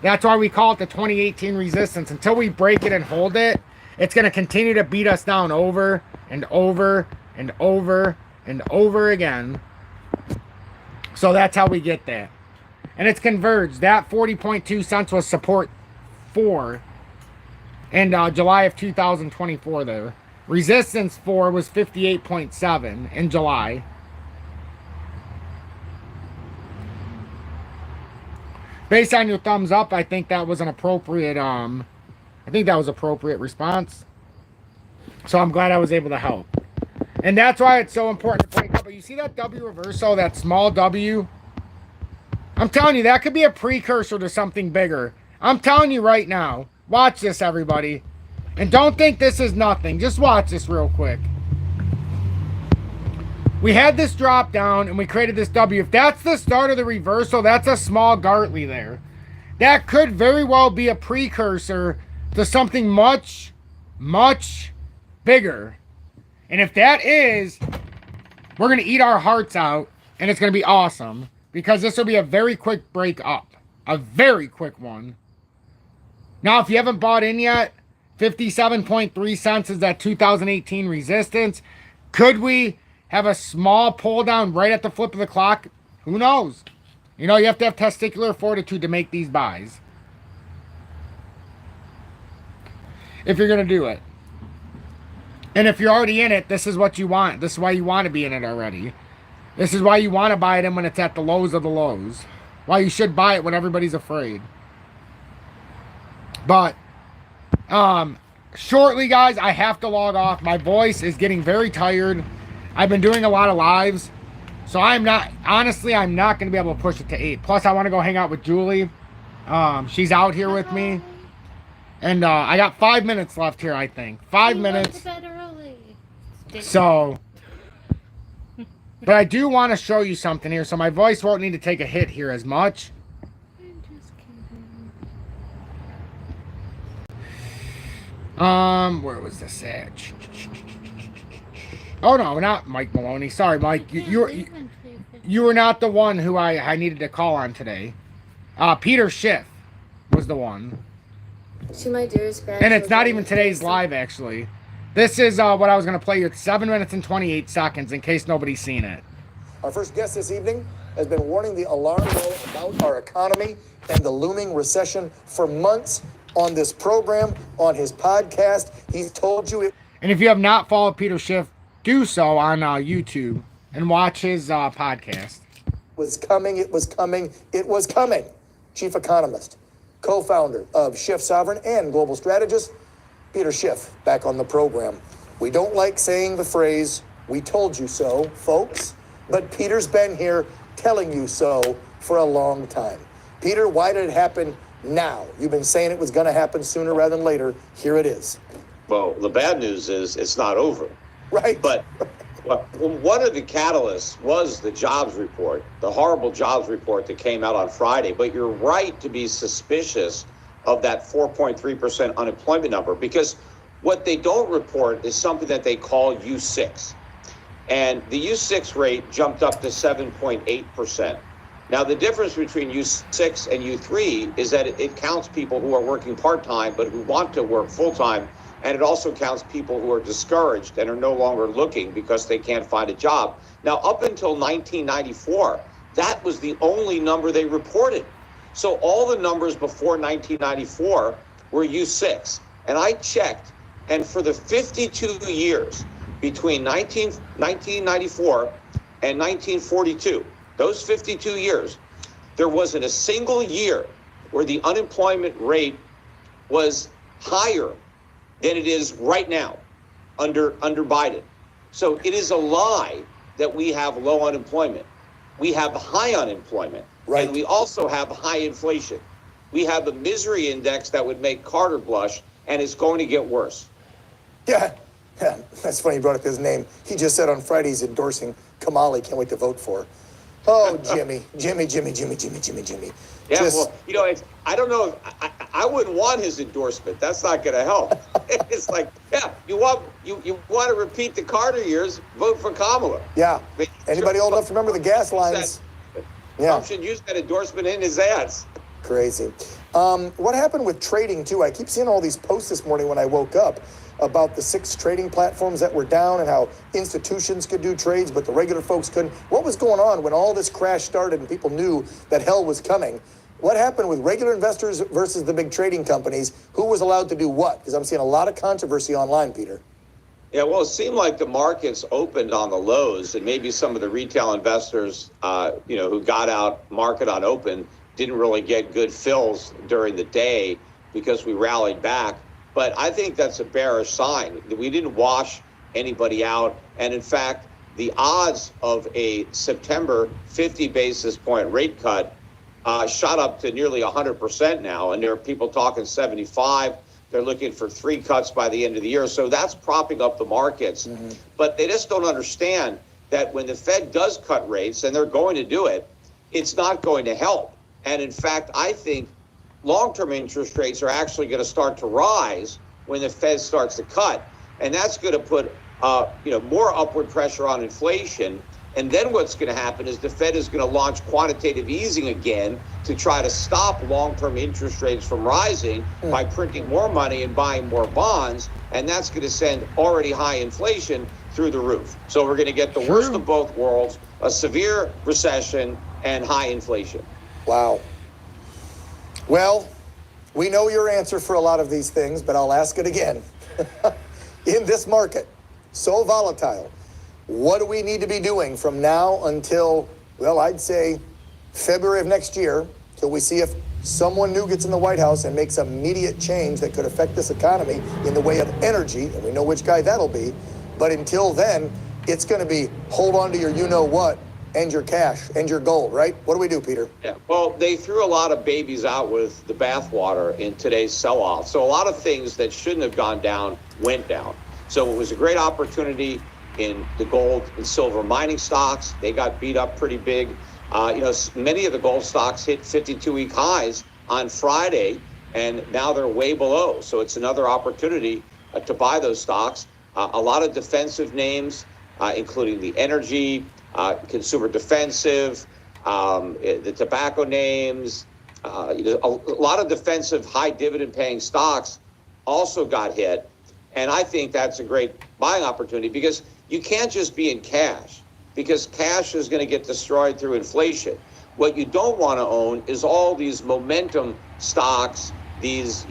A: That's why we call it the 2018 resistance. Until we break it and hold it, it's going to continue to beat us down over and over and over and over again. So that's how we get that. And it's converged. That 40.2 cents was support 4 in July of 2024 there. Resistance 4 was 58.7 in July. Based on your thumbs up, I think that was an appropriate appropriate response. So I'm glad I was able to help. And that's why it's so important to break up. But you see that W reversal, that small W? I'm telling you, that could be a precursor to something bigger. I'm telling you right now. Watch this, everybody. And don't think this is nothing. Just watch this real quick. We had this drop down and we created this W. If that's the start of the reversal, that's a small Gartley there. That could very well be a precursor to something much, much bigger. And if that is, we're going to eat our hearts out and it's going to be awesome. Because this will be a very quick break up. A very quick one. Now, if you haven't bought in yet, 57.3 cents is that 2018 resistance. Could we have a small pull down right at the flip of the clock? Who knows? You know, you have to have testicular fortitude to make these buys. If you're going to do it. And if you're already in it, this is what you want. This is why you want to be in it already. This is why you want to buy it in when it's at the lows of the lows. Why you should buy it when everybody's afraid. But, shortly, guys, I have to log off. My voice is getting very tired. I've been doing a lot of lives. So I'm not going to be able to push it to 8. Plus, I want to go hang out with Julie. She's out here with me. And I got 5 minutes left here, I think. 5 minutes. So, but I do want to show you something here. So my voice won't need to take a hit here as much. Where was this at? Oh no, not Mike Maloney. Sorry, Mike. You were not the one who I needed to call on today. Peter Schiff was the one.
C: To my dearest grandchildren,
A: And it's not even today's live, actually. This is what I was going to play you. It's 7 minutes and 28 seconds, in case nobody's seen it.
D: Our first guest this evening has been warning the alarm bell about our economy and the looming recession for months on this program, on his podcast. He's told you it.
A: And if you have not followed Peter Schiff, do so on YouTube and watch his podcast.
D: Was coming, it was coming, it was coming. Chief economist, co-founder of Schiff Sovereign and global strategist, Peter Schiff, back on the program. We don't like saying the phrase, "We told you so," folks, but Peter's been here telling you so for a long time. Peter, why did it happen now? You've been saying it was going to happen sooner rather than later. Here it is.
E: Well, the bad news is it's not over.
D: Right.
E: But one of the catalysts was the jobs report, the horrible jobs report that came out on Friday. But you're right to be suspicious of that 4.3% unemployment number, because what they don't report is something that they call U6. And the U6 rate jumped up to 7.8%. Now, the difference between U6 and U3 is that it counts people who are working part-time but who want to work full-time. And it also counts people who are discouraged and are no longer looking because they can't find a job. Now, up until 1994, that was the only number they reported. So all the numbers before 1994 were U6. And I checked, and for the 52 years between 1994 and 1942, those 52 years, there wasn't a single year where the unemployment rate was higher than it is right now under Biden. So it is a lie that we have low unemployment. We have high unemployment.
D: Right.
E: And we also have high inflation. We have a misery index that would make Carter blush, and it's going to get worse.
D: Yeah, that's funny you brought up his name. He just said on Friday he's endorsing Kamala. Can't wait to vote for her. Oh, Jimmy.
E: Yeah, well, I don't know. I wouldn't want his endorsement. That's not going to help. It's like, yeah, you want to repeat the Carter years, vote for Kamala.
D: Yeah. Anybody old enough to remember the gas lines?
E: Trump should use that endorsement in his ads.
D: Crazy. What happened with trading, too? I keep seeing all these posts this morning when I woke up about the 6 trading platforms that were down and how institutions could do trades, but the regular folks couldn't. What was going on when all this crash started and people knew that hell was coming? What happened with regular investors versus the big trading companies? Who was allowed to do what? Because I'm seeing a lot of controversy online, Peter.
E: Yeah, well, it seemed like the markets opened on the lows, and maybe some of the retail investors, who got out market on open didn't really get good fills during the day because we rallied back. But I think that's a bearish sign. We didn't wash anybody out. And in fact, the odds of a September 50 basis point rate cut shot up to nearly 100% now. And there are people talking 75. They're looking for 3 cuts by the end of the year. So that's propping up the markets. Mm-hmm. But they just don't understand that when the Fed does cut rates, and they're going to do it, it's not going to help. And in fact, I think long-term interest rates are actually going to start to rise when the Fed starts to cut. And that's going to put more upward pressure on inflation. And then what's going to happen is the Fed is going to launch quantitative easing again to try to stop long-term interest rates from rising by printing more money and buying more bonds. And that's going to send already high inflation through the roof. So we're going to get the worst of both worlds, a severe recession and high inflation.
D: Wow. Well, we know your answer for a lot of these things, but I'll ask it again. In this market, so volatile. What do we need to be doing from now until, well, I'd say February of next year, till we see if someone new gets in the White House and makes immediate change that could affect this economy in the way of energy, and we know which guy that'll be. But until then, it's going to be hold on to your you-know-what and your cash and your gold, right? What do we do, Peter?
E: Yeah, well, they threw a lot of babies out with the bathwater in today's sell-off. So a lot of things that shouldn't have gone down went down. So it was a great opportunity in the gold and silver mining stocks. They got beat up pretty big. Many of the gold stocks hit 52-week highs on Friday, and now they're way below. So it's another opportunity to buy those stocks. A lot of defensive names, including the energy, consumer defensive, the tobacco names, a lot of defensive high dividend paying stocks also got hit. And I think that's a great buying opportunity because you can't just be in cash, because cash is going to get destroyed through inflation. What you don't want to own is all these momentum stocks, these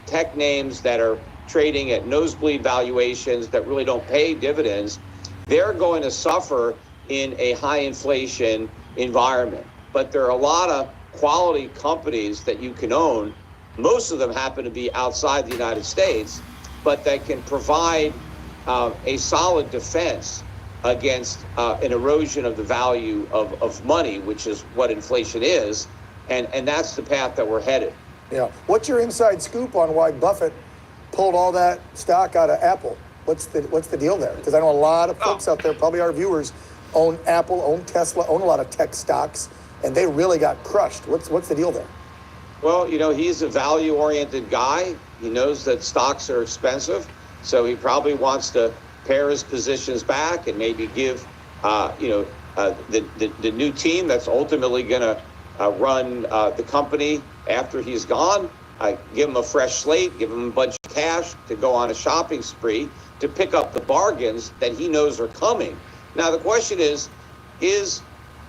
E: tech names that are trading at nosebleed valuations that really don't pay dividends. They're going to suffer in a high inflation environment. But there are a lot of quality companies that you can own. Most of them happen to be outside the United States, but that can provide a solid defense against an erosion of the value of money, which is what inflation is. And that's the path that we're headed.
D: Yeah. What's your inside scoop on why Buffett pulled all that stock out of Apple? What's the deal there? Because I know a lot of folks out there, probably our viewers, own Apple, own Tesla, own a lot of tech stocks, and they really got crushed. What's the deal there?
E: Well, he's a value-oriented guy. He knows that stocks are expensive, so he probably wants to pare his positions back and maybe give, the new team that's ultimately going to run the company after he's gone, give him a fresh slate, give him a bunch of cash to go on a shopping spree to pick up the bargains that he knows are coming. Now, the question is he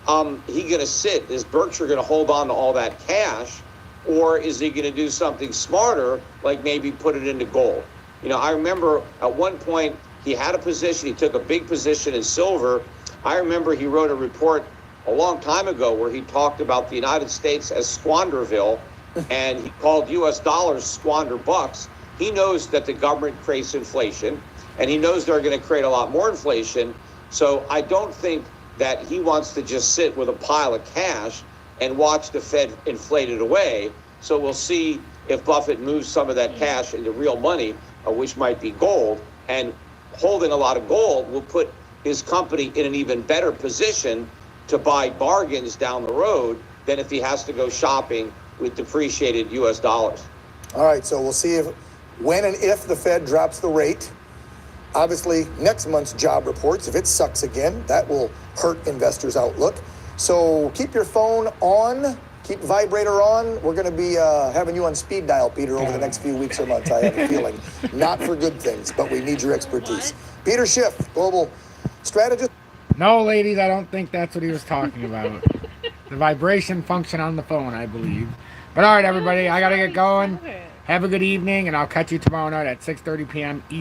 E: going to sit? Is Berkshire going to hold on to all that cash, or is he going to do something smarter, like maybe put it into gold? I remember at one point he had a position, he took a big position in silver. I remember he wrote a report a long time ago where he talked about the United States as Squanderville, and he called U.S. dollars squander bucks. He knows that the government creates inflation, and he knows they're going to create a lot more inflation. So I don't think that he wants to just sit with a pile of cash and watch the Fed inflate it away. So we'll see if Buffett moves some of that cash into real money, which might be gold. And holding a lot of gold will put his company in an even better position to buy bargains down the road than if he has to go shopping with depreciated U.S. dollars.
D: All right, so we'll see when and if the Fed drops the rate. Obviously, next month's job reports, if it sucks again, that will hurt investors' outlook. So keep your phone on, keep vibrator on. We're going to be having you on speed dial, Peter, over the next few weeks or months, I have a feeling. Not for good things, but we need your expertise. Peter Schiff, global strategist.
A: No, ladies, I don't think that's what he was talking about. The vibration function on the phone, I believe. But all right, everybody, I got to get going. Have a good evening, and I'll catch you tomorrow night at 6:30 p.m. Eastern.